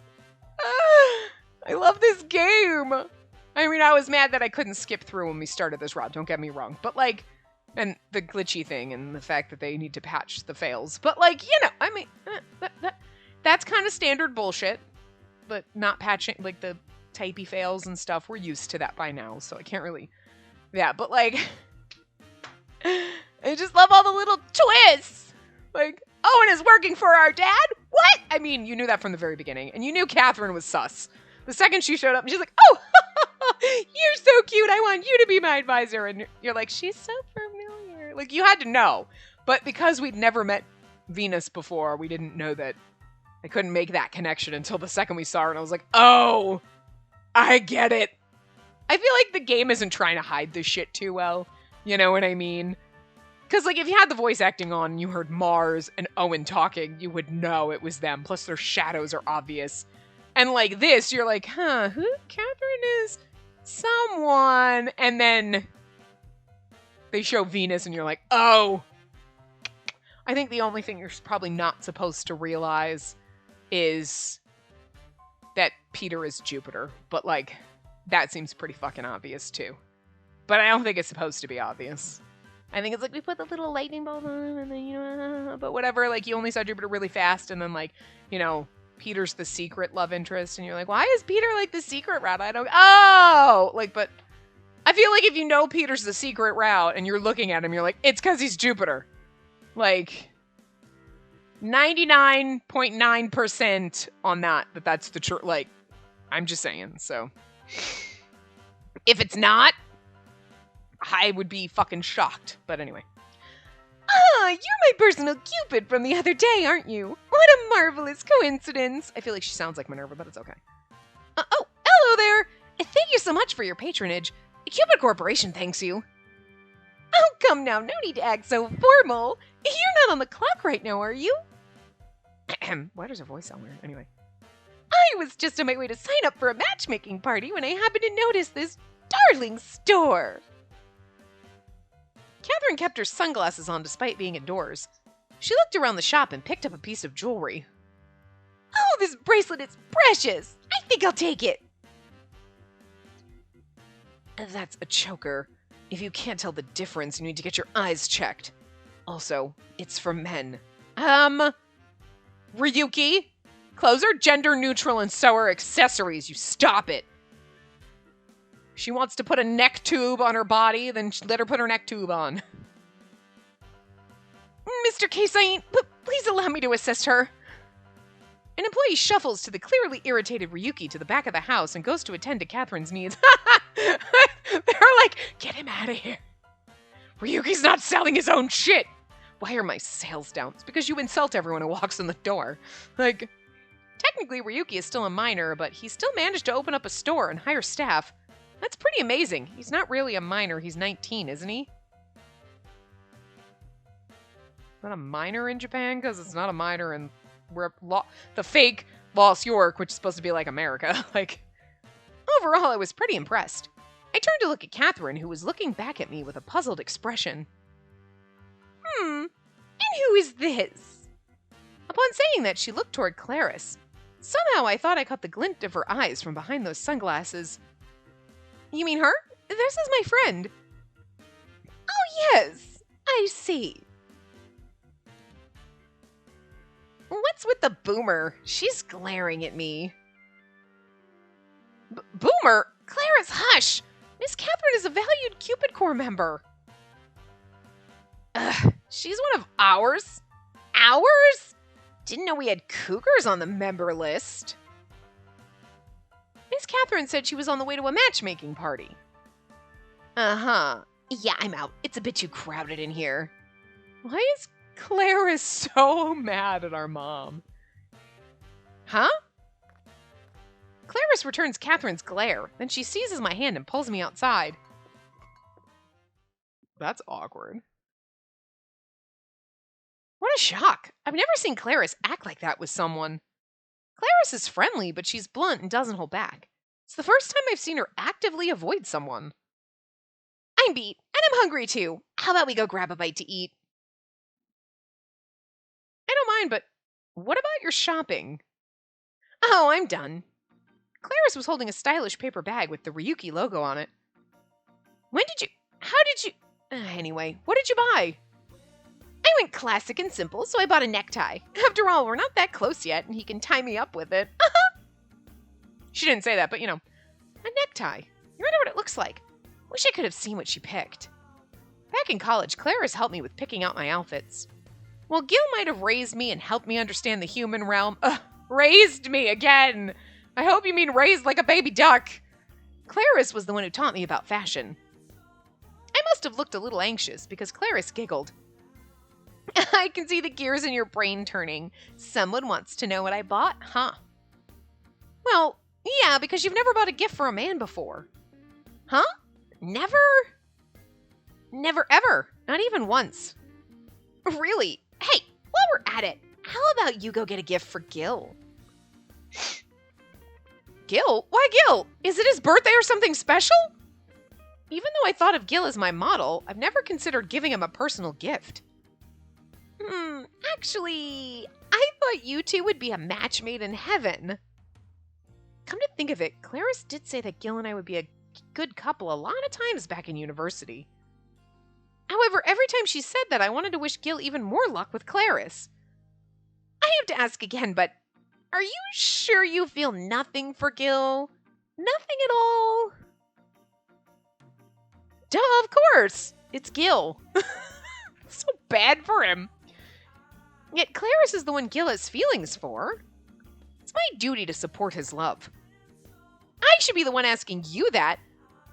I love this game. I mean, I was mad that I couldn't skip through when we started this route, don't get me wrong. But, like, and the glitchy thing and the fact that they need to patch the fails. But, like, you know, I mean, that's kind of standard bullshit. But not patching, like, the typey fails and stuff, we're used to that by now, so I can't really, yeah, but, like, I just love all the little twists. Like, Owen is working for our dad? What? I mean, you knew that from the very beginning, and you knew Catherine was sus. The second she showed up, and she's like, oh, you're so cute, I want you to be my advisor, and you're like, she's so familiar. Like, you had to know, but because we'd never met Venus before, we didn't know that. I couldn't make that connection until the second we saw her, and I was like, oh, I get it. I feel like the game isn't trying to hide this shit too well. You know what I mean? Because, like, if you had the voice acting on and you heard Mars and Owen talking, you would know it was them. Plus, their shadows are obvious. And, like, this, you're like, huh, who? Catherine is someone. And then they show Venus and you're like, oh. I think the only thing you're probably not supposed to realize is that Peter is Jupiter, but, like, that seems pretty fucking obvious, too. But I don't think it's supposed to be obvious. I think it's like, we put the little lightning bolt on him, and then, you know, but whatever, like, you only saw Jupiter really fast, and then, like, you know, Peter's the secret love interest, and you're like, why is Peter, like, the secret route? I don't, oh! Like, but I feel like if you know Peter's the secret route, and you're looking at him, you're like, it's because he's Jupiter. Like, 99.9% on that's the truth. Like, I'm just saying, so. If it's not, I would be fucking shocked. But anyway. Ah, you're my personal Cupid from the other day, aren't you? What a marvelous coincidence. I feel like she sounds like Minerva, but it's okay. Oh, hello there. Thank you so much for your patronage. Cupid Corporation thanks you. Oh, come now. No need to act so formal. You're not on the clock right now, are you? Why does her voice sound weird? Anyway. I was just on my way to sign up for a matchmaking party when I happened to notice this darling store. Catherine kept her sunglasses on despite being indoors. She looked around the shop and picked up a piece of jewelry. Oh, this bracelet is precious. I think I'll take it. That's a choker. If you can't tell the difference, you need to get your eyes checked. Also, it's for men. Ryuki? Clothes are gender neutral and so are accessories. You stop it. She wants to put a neck tube on her body, then let her put her neck tube on. Mr. Casain, please allow me to assist her. An employee shuffles to the clearly irritated Ryuki to the back of the house and goes to attend to Catherine's needs. They're like, get him out of here. Ryuki's not selling his own shit. Why are my sales down? It's because you insult everyone who walks in the door. Like, technically Ryuki is still a minor, but he still managed to open up a store and hire staff. That's pretty amazing. He's not really a minor. He's 19, isn't he? Not a minor in Japan? Because it's not a minor in the fake Lost York, which is supposed to be like America. Like, overall, I was pretty impressed. I turned to look at Catherine, who was looking back at me with a puzzled expression. And who is this? Upon saying that, she looked toward Claris. Somehow I thought I caught the glint of her eyes from behind those sunglasses. You mean her? This is my friend. Oh, yes. I see. What's with the boomer? She's glaring at me. Boomer? Claris, hush! Miss Catherine is a valued Cupid Corps member. Ugh, she's one of ours? Ours? Didn't know we had cougars on the member list. Miss Catherine said she was on the way to a matchmaking party. Uh-huh. Yeah, I'm out. It's a bit too crowded in here. Why is Claris so mad at our mom? Huh? Claris returns Catherine's glare. Then she seizes my hand and pulls me outside. That's awkward. What a shock. I've never seen Claris act like that with someone. Claris is friendly, but she's blunt and doesn't hold back. It's the first time I've seen her actively avoid someone. I'm beat, and I'm hungry too. How about we go grab a bite to eat? I don't mind, but what about your shopping? Oh, I'm done. Claris was holding a stylish paper bag with the Ryuki logo on it. How did you... Anyway, what did you buy? I went classic and simple, so I bought a necktie. After all, we're not that close yet, and he can tie me up with it. She didn't say that, but you know. A necktie. You wonder what it looks like. Wish I could have seen what she picked. Back in college, Claris helped me with picking out my outfits. While Gil might have raised me and helped me understand the human realm... raised me again! I hope you mean raised like a baby duck. Claris was the one who taught me about fashion. I must have looked a little anxious because Claris giggled. I can see the gears in your brain turning. Someone wants to know what I bought, huh? Well, yeah, because you've never bought a gift for a man before. Huh? Never? Never ever. Not even once. Really? Hey, while we're at it, how about you go get a gift for Gil? Gil? Why Gil? Is it his birthday or something special? Even though I thought of Gil as my model, I've never considered giving him a personal gift. Actually, I thought you two would be a match made in heaven. Come to think of it, Claris did say that Gil and I would be a good couple a lot of times back in university. However, every time she said that, I wanted to wish Gil even more luck with Claris. I have to ask again, but are you sure you feel nothing for Gil? Nothing at all? Duh, of course. It's Gil. So bad for him. Yet Claris is the one Gil has feelings for. It's my duty to support his love. I should be the one asking you that.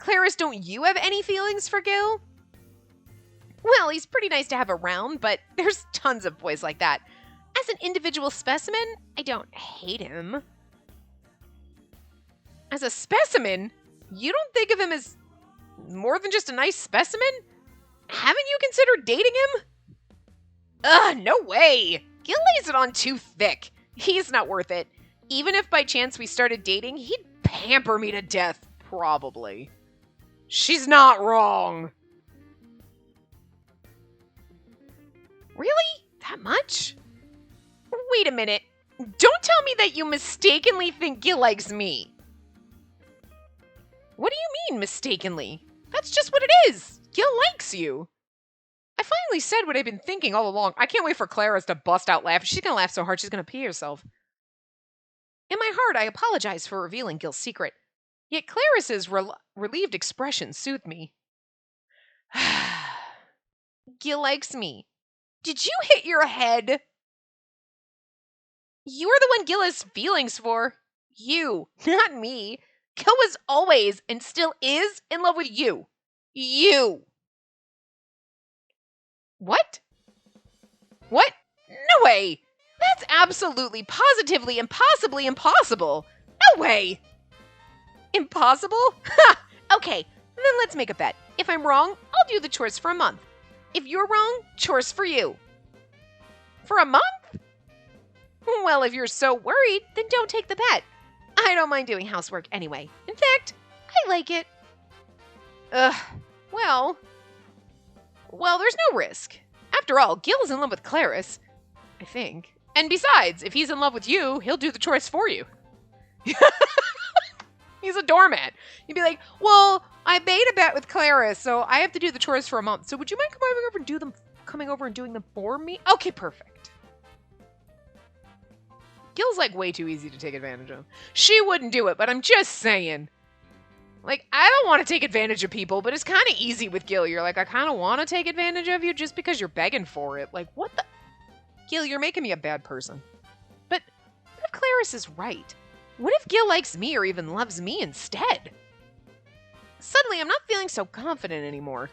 Claris, don't you have any feelings for Gil? Well, he's pretty nice to have around, but there's tons of boys like that. As an individual specimen, I don't hate him. As a specimen? You don't think of him as more than just a nice specimen? Haven't you considered dating him? Ugh, no way! Gil lays it on too thick. He's not worth it. Even if by chance we started dating, he'd pamper me to death, probably. She's not wrong. Really? That much? Wait a minute. Don't tell me that you mistakenly think Gil likes me. What do you mean, mistakenly? That's just what it is. Gil likes you. I finally said what I've been thinking all along. I can't wait for Claris to bust out laughing. She's gonna laugh so hard she's gonna pee herself. In my heart, I apologize for revealing Gil's secret. Yet Claris's relieved expression soothed me. Gil likes me. Did you hit your head? You're the one Gil has feelings for. You, not me. Gil was always and still is in love with you. You. What? What? No way. That's absolutely, positively, impossibly impossible. No way. Impossible? Ha! Okay, then let's make a bet. If I'm wrong, I'll do the chores for a month. If you're wrong, chores for you. For a month? Well, if you're so worried, then don't take the bet. I don't mind doing housework anyway. In fact, I like it. Well, there's no risk. After all, Gil's in love with Claris, I think. And besides, if he's in love with you, he'll do the chores for you. He's a doormat. You'd be like, well, I made a bet with Claris, so I have to do the chores for a month. So would you mind coming over and doing them for me? Okay, perfect. Gil's like way too easy to take advantage of. She wouldn't do it, but I'm just saying. Like, I don't want to take advantage of people, but it's kind of easy with Gil. You're like, I kind of want to take advantage of you just because you're begging for it. Like, what the? Gil, you're making me a bad person. But what if Claris is right? What if Gil likes me or even loves me instead? Suddenly, I'm not feeling so confident anymore.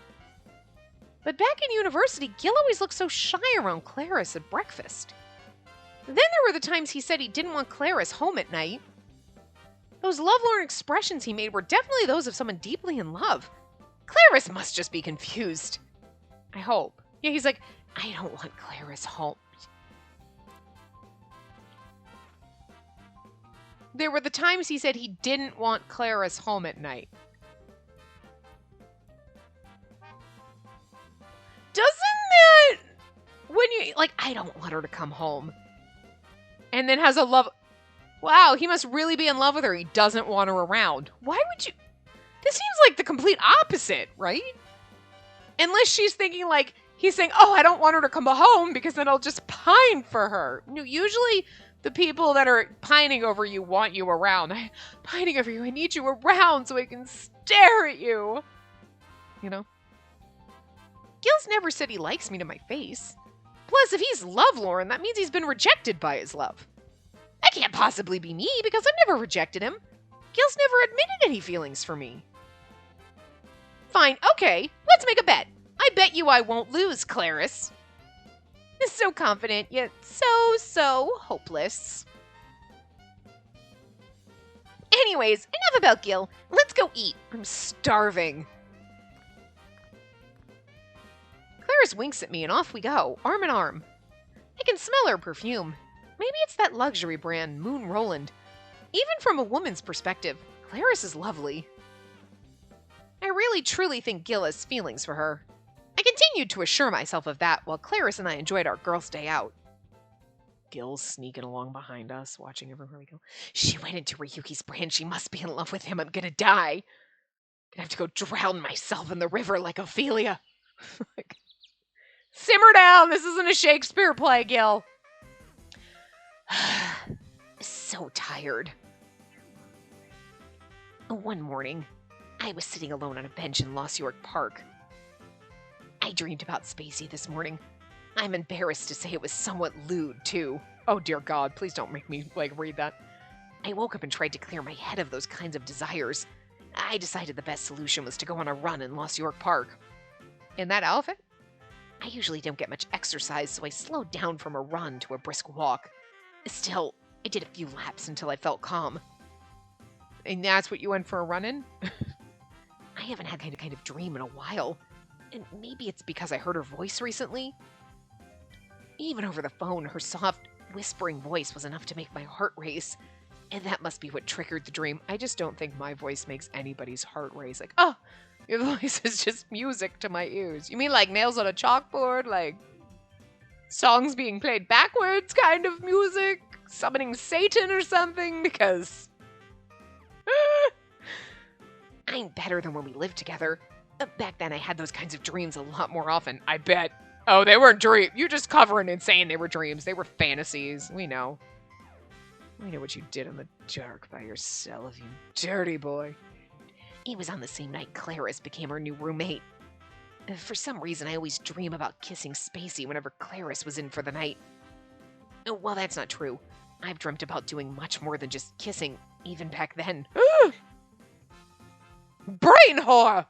But back in university, Gil always looked so shy around Claris at breakfast. Then there were the times he said he didn't want Claris home at night. Those lovelorn expressions he made were definitely those of someone deeply in love. Claris must just be confused. I hope. Yeah, he's like, I don't want Claris home. There were the times he said he didn't want Claris home at night. Doesn't that... When you... Like, I don't want her to come home. And then has a love... Wow, he must really be in love with her. He doesn't want her around. Why would you... This seems like the complete opposite, right? Unless she's thinking like... He's saying, oh, I don't want her to come home because then I'll just pine for her. No, usually... The people that are pining over you want you around. I'm pining over you. I need you around so I can stare at you. You know? Gil's never said he likes me to my face. Plus, if he's lovelorn, that means he's been rejected by his love. That can't possibly be me because I've never rejected him. Gil's never admitted any feelings for me. Fine, okay. Let's make a bet. I bet you I won't lose, Claris. So confident, yet so hopeless. Anyways, enough about Gil. Let's go eat. I'm starving. Claris winks at me and off we go, arm in arm. I can smell her perfume. Maybe it's that luxury brand, Moon Roland. Even from a woman's perspective, Claris is lovely. I really truly think Gil has feelings for her. I continued to assure myself of that while Claris and I enjoyed our girls' day out. Gil's sneaking along behind us, watching everywhere we go. She went into Ryuki's brand. She must be in love with him. I'm gonna die. Gonna have to go drown myself in the river like Ophelia. Like, simmer down. This isn't a Shakespeare play, Gil. So tired. One morning, I was sitting alone on a bench in Lost York Park. I dreamed about Spacey this morning. I'm embarrassed to say it was somewhat lewd, too. Oh, dear God, please don't make me, read that. I woke up and tried to clear my head of those kinds of desires. I decided the best solution was to go on a run in Lost York Park. In that outfit? I usually don't get much exercise, so I slowed down from a run to a brisk walk. Still, I did a few laps until I felt calm. And that's what you went for a run-in? I haven't had kind of dream in a while. And maybe it's because I heard her voice recently. Even over the phone, her soft, whispering voice was enough to make my heart race. And that must be what triggered the dream. I just don't think my voice makes anybody's heart race. Like, oh, your voice is just music to my ears. You mean like nails on a chalkboard? Like songs being played backwards kind of music? Summoning Satan or something? Because I'm better than when we lived together. Back then, I had those kinds of dreams a lot more often. I bet. Oh, they weren't dreams. You're just covering and saying they were dreams. They were fantasies. We know. We know what you did in the dark by yourself, you dirty boy. It was on the same night Claris became our new roommate. For some reason, I always dream about kissing Spacey whenever Claris was in for the night. Well, that's not true. I've dreamt about doing much more than just kissing, even back then. Brain whore!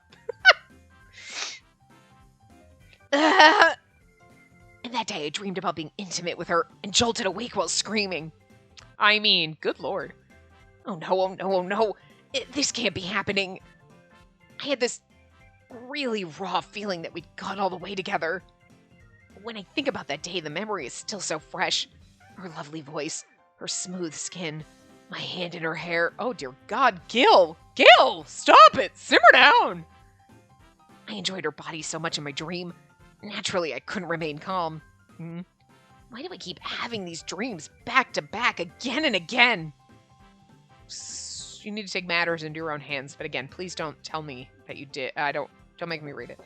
And that day I dreamed about being intimate with her and jolted awake while screaming. I mean, good lord. Oh no, oh no, oh no. This can't be happening. I had this really raw feeling that we'd got all the way together. When I think about that day, the memory is still so fresh. Her lovely voice, her smooth skin, my hand in her hair. Oh dear God, Gil! Gil! Stop it! Simmer down! I enjoyed her body so much in my dream. Naturally, I couldn't remain calm. Why do I keep having these dreams back to back again and again? You need to take matters into your own hands, but again, please don't tell me that you did. Don't make me read it.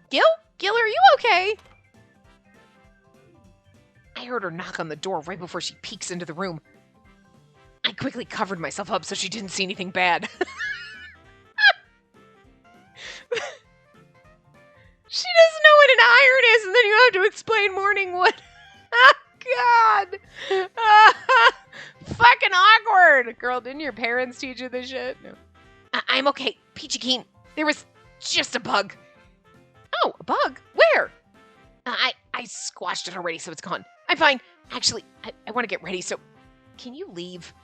Gil? Gil, are you okay? I heard her knock on the door right before she peeks into the room. I quickly covered myself up so she didn't see anything bad. She doesn't know what an iron is, and then you have to explain morning wood. God. Fucking awkward. Girl, didn't your parents teach you this shit? No. I'm okay. Peachy Keen, there was just a bug. Oh, a bug? Where? I squashed it already, so it's gone. I'm fine. Actually, I want to get ready, so can you leave?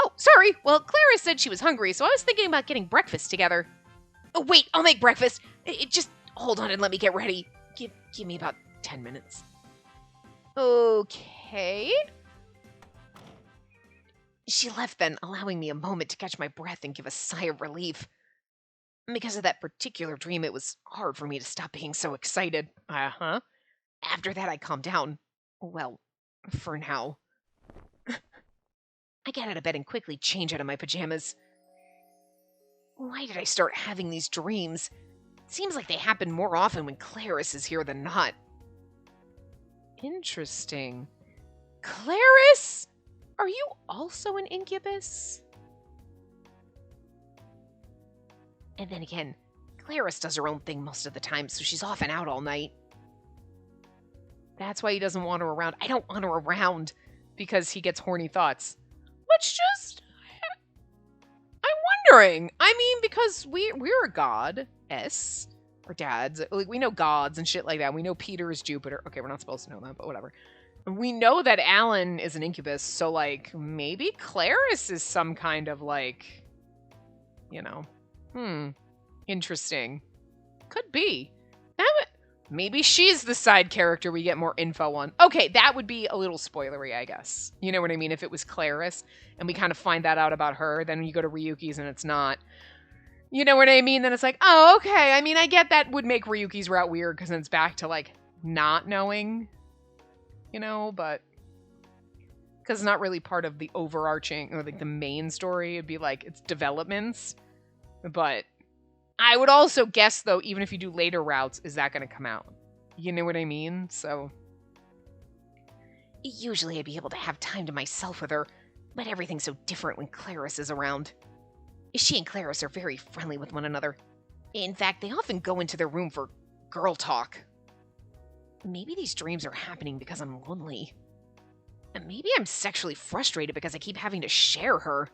Oh, sorry. Well, Claris said she was hungry, so I was thinking about getting breakfast together. Oh, wait, I'll make breakfast. Just hold on and let me get ready. Give me about 10 minutes. Okay. She left then, allowing me a moment to catch my breath and give a sigh of relief. Because of that particular dream, it was hard for me to stop being so excited. Uh-huh. After that, I calmed down. Well, for now. I got out of bed and quickly changed out of my pajamas. Why did I start having these dreams? It seems like they happen more often when Claris is here than not. Interesting. Claris? Are you also an incubus? And then again, Claris does her own thing most of the time, so she's off and out all night. That's why he doesn't want her around. I don't want her around because he gets horny thoughts. Which just... I'm wondering. I mean, because we're a god-s, or dads. Like, we know gods and shit like that. We know Peter is Jupiter. Okay, we're not supposed to know that, but whatever. We know that Alan is an incubus, so, like, maybe Claris is some kind of, like, you know... Interesting. Could be. Maybe she's the side character we get more info on. Okay, that would be a little spoilery, I guess. You know what I mean? If it was Claris, and we kind of find that out about her, then you go to Ryuki's and it's not. You know what I mean? Then it's like, oh, okay. I mean, I get that would make Ryuki's route weird, because then it's back to, like, not knowing. You know, but... because it's not really part of the overarching, or, like, the main story. It'd be, like, it's developments. But I would also guess, though, even if you do later routes, is that going to come out? You know what I mean? So, usually I'd be able to have time to myself with her, but everything's so different when Claris is around. She and Claris are very friendly with one another. In fact, they often go into their room for girl talk. Maybe these dreams are happening because I'm lonely. And maybe I'm sexually frustrated because I keep having to share her.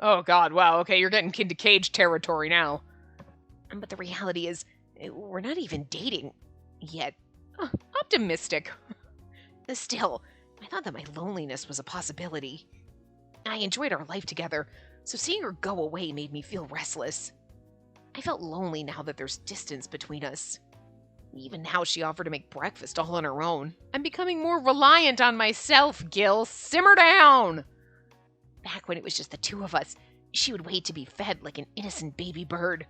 Oh god, wow, okay, you're getting into cage territory now. But the reality is, We're not even dating yet. Optimistic. Still, I thought that my loneliness was a possibility. I enjoyed our life together, so seeing her go away made me feel restless. I felt lonely now that there's distance between us. Even now she offered to make breakfast all on her own. I'm becoming more reliant on myself, Gil. Simmer down! Back when it was just the two of us, she would wait to be fed like an innocent baby bird.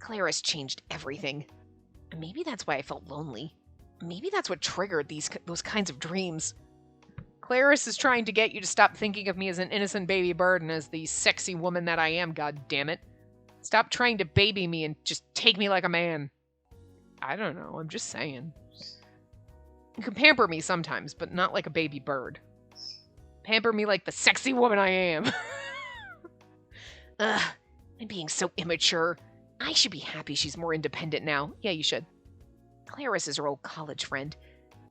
Claris changed everything. Maybe that's why I felt lonely. Maybe that's what triggered those kinds of dreams. Claris is trying to get you to stop thinking of me as an innocent baby bird and as the sexy woman that I am, goddammit. Stop trying to baby me and just take me like a man. I don't know, I'm just saying. You can pamper me sometimes, but not like a baby bird. Pamper me like the sexy woman I am. Ugh, I'm being so immature. I should be happy she's more independent now. Yeah, you should. Claris is her old college friend.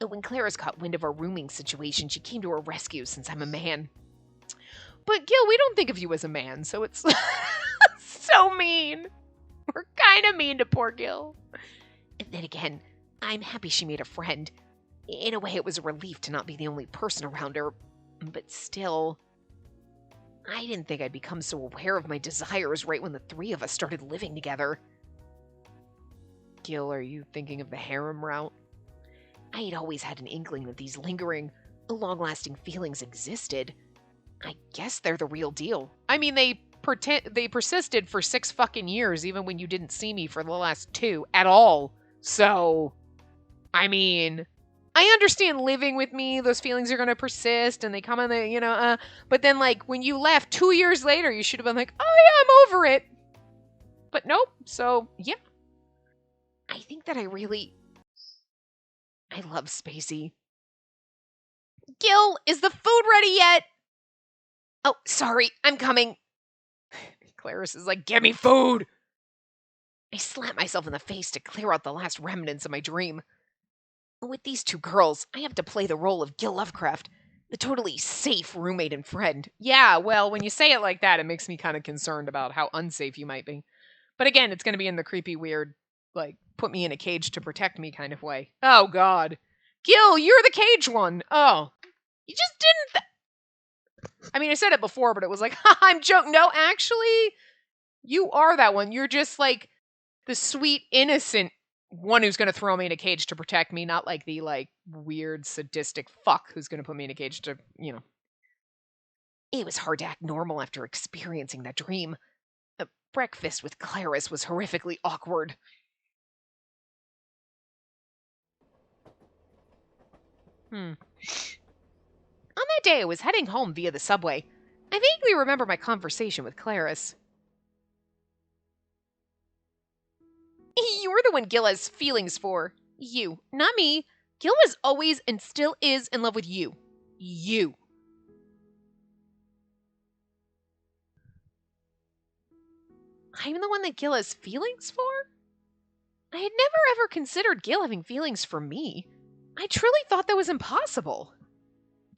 When Claris caught wind of our rooming situation, she came to her rescue since I'm a man. But Gil, we don't think of you as a man, so it's so mean. We're kind of mean to poor Gil. And then again, I'm happy she made a friend. In a way, it was a relief to not be the only person around her. But still, I didn't think I'd become so aware of my desires right when the three of us started living together. Gil, are you thinking of the harem route? I had always had an inkling that these lingering, long-lasting feelings existed. I guess they're the real deal. I mean, they persisted for 6 fucking years, even when you didn't see me for the last 2 at all. So, I mean, I understand living with me, those feelings are going to persist, and they come on the, but then, like, when you left 2 years later, you should have been like, oh yeah, I'm over it. But nope, so, yeah. I think that I love Spacey. Gil, is the food ready yet? Oh, sorry, I'm coming. Claris is like, get me food! I slapped myself in the face to clear out the last remnants of my dream. With these 2 girls, I have to play the role of Gil Lovecraft, the totally safe roommate and friend. Yeah, well, when you say it like that, it makes me kind of concerned about how unsafe you might be. But again, it's going to be in the creepy, weird, like, put me in a cage to protect me kind of way. Oh, God. Gil, you're the cage one. Oh. You just didn't... I mean, I said it before, but it was like, ha, I'm joking. No, actually, you are that one. You're just, like, the sweet, innocent one who's going to throw me in a cage to protect me, not like the, like, weird, sadistic fuck who's going to put me in a cage to, It was hard to act normal after experiencing that dream. Breakfast with Claris was horrifically awkward. On that day, I was heading home via the subway. I vaguely remember my conversation with Claris. You're the one Gil has feelings for. You, not me. Gil was always and still is in love with you. You. I'm the one that Gil has feelings for? I had never ever considered Gil having feelings for me. I truly thought that was impossible.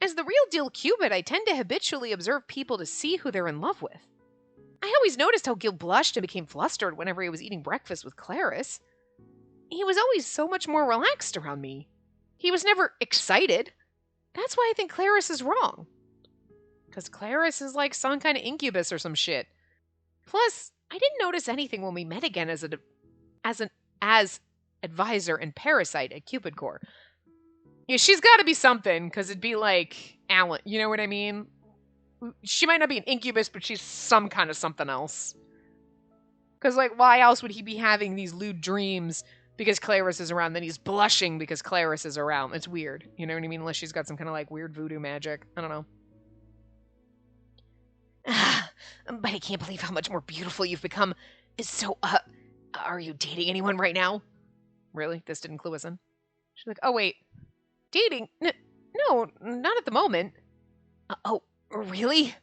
As the real deal Cupid, I tend to habitually observe people to see who they're in love with. I always noticed how Gil blushed and became flustered whenever he was eating breakfast with Claris. He was always so much more relaxed around me. He was never excited. That's why I think Claris is wrong. Because Claris is like some kind of incubus or some shit. Plus, I didn't notice anything when we met again as advisor and Parasite at Cupid Corps. Yeah, she's got to be something, because it'd be like Alan, you know what I mean? She might not be an incubus, but she's some kind of something else. Because, like, why else would he be having these lewd dreams because Claris is around, then he's blushing because Claris is around? It's weird, you know what I mean? Unless she's got some kind of, like, weird voodoo magic. I don't know. But I can't believe how much more beautiful you've become. So, are you dating anyone right now? Really? This didn't clue us in? She's like, oh, wait. Dating? No, not at the moment. Oh, really? How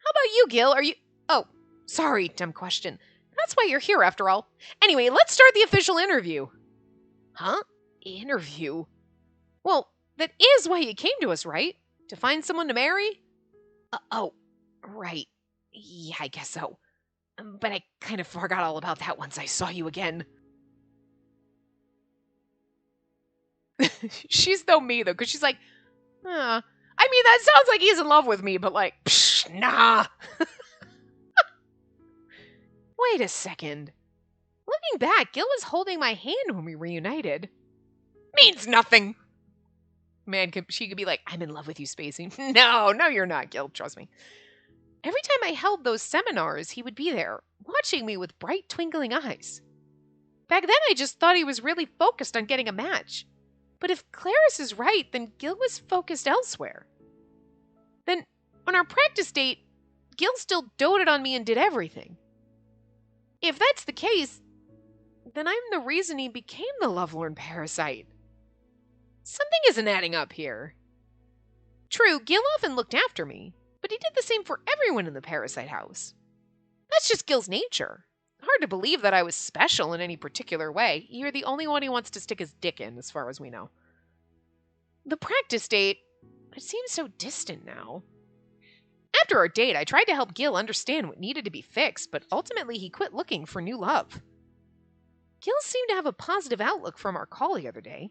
about you, Gil? Are you... Oh, sorry, dumb question. That's why you're here, after all. Anyway, let's start the official interview. Huh? Interview? Well, that is why you came to us, right? To find someone to marry? Oh, right. Yeah, I guess so. But I kind of forgot all about that once I saw you again. She's though me, though, because she's like, I mean, that sounds like he's in love with me, but like, psh, nah. Wait a second. Looking back, Gil was holding my hand when we reunited. Means nothing. Man, she could be like, I'm in love with you, Spacey. No, you're not, Gil, trust me. Every time I held those seminars, he would be there, watching me with bright, twinkling eyes. Back then, I just thought he was really focused on getting a match. But if Claris is right, then Gil was focused elsewhere. Then, on our practice date, Gil still doted on me and did everything. If that's the case, then I'm the reason he became the lovelorn parasite. Something isn't adding up here. True, Gil often looked after me, but he did the same for everyone in the parasite house. That's just Gil's nature. Hard to believe that I was special in any particular way. You're the only one he wants to stick his dick in, as far as we know. The practice date, it seems so distant now. After our date, I tried to help Gil understand what needed to be fixed, but ultimately he quit looking for new love. Gil seemed to have a positive outlook from our call the other day.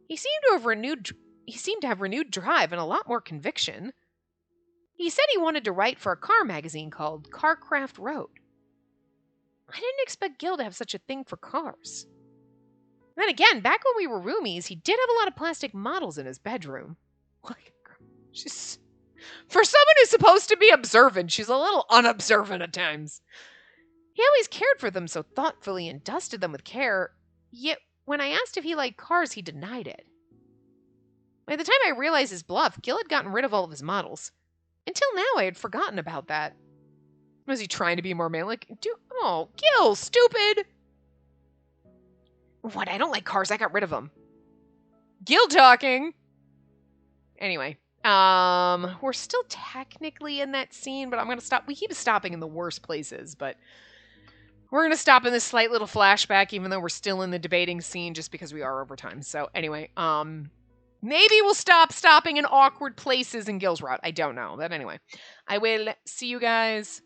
He seemed to have renewed drive and a lot more conviction. He said he wanted to write for a car magazine called Carcraft Road. I didn't expect Gil to have such a thing for cars. Then again, back when we were roomies, he did have a lot of plastic models in his bedroom. She's... For someone who's supposed to be observant, she's a little unobservant at times. He always cared for them so thoughtfully and dusted them with care, yet when I asked if he liked cars, he denied it. By the time I realized his bluff, Gil had gotten rid of all of his models. Until now, I had forgotten about that. Was he trying to be more manly? Oh, Gil, stupid! What? I don't like cars. I got rid of them. Gil talking. Anyway, we're still technically in that scene, but I'm gonna stop. We keep stopping in the worst places, but we're gonna stop in this slight little flashback, even though we're still in the debating scene, just because we are over time. So anyway, maybe we'll stop stopping in awkward places in Gil's route. I don't know, but anyway, I will see you guys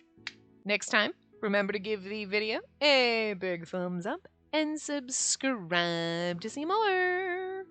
next time. Remember to give the video a big thumbs up and subscribe to see more.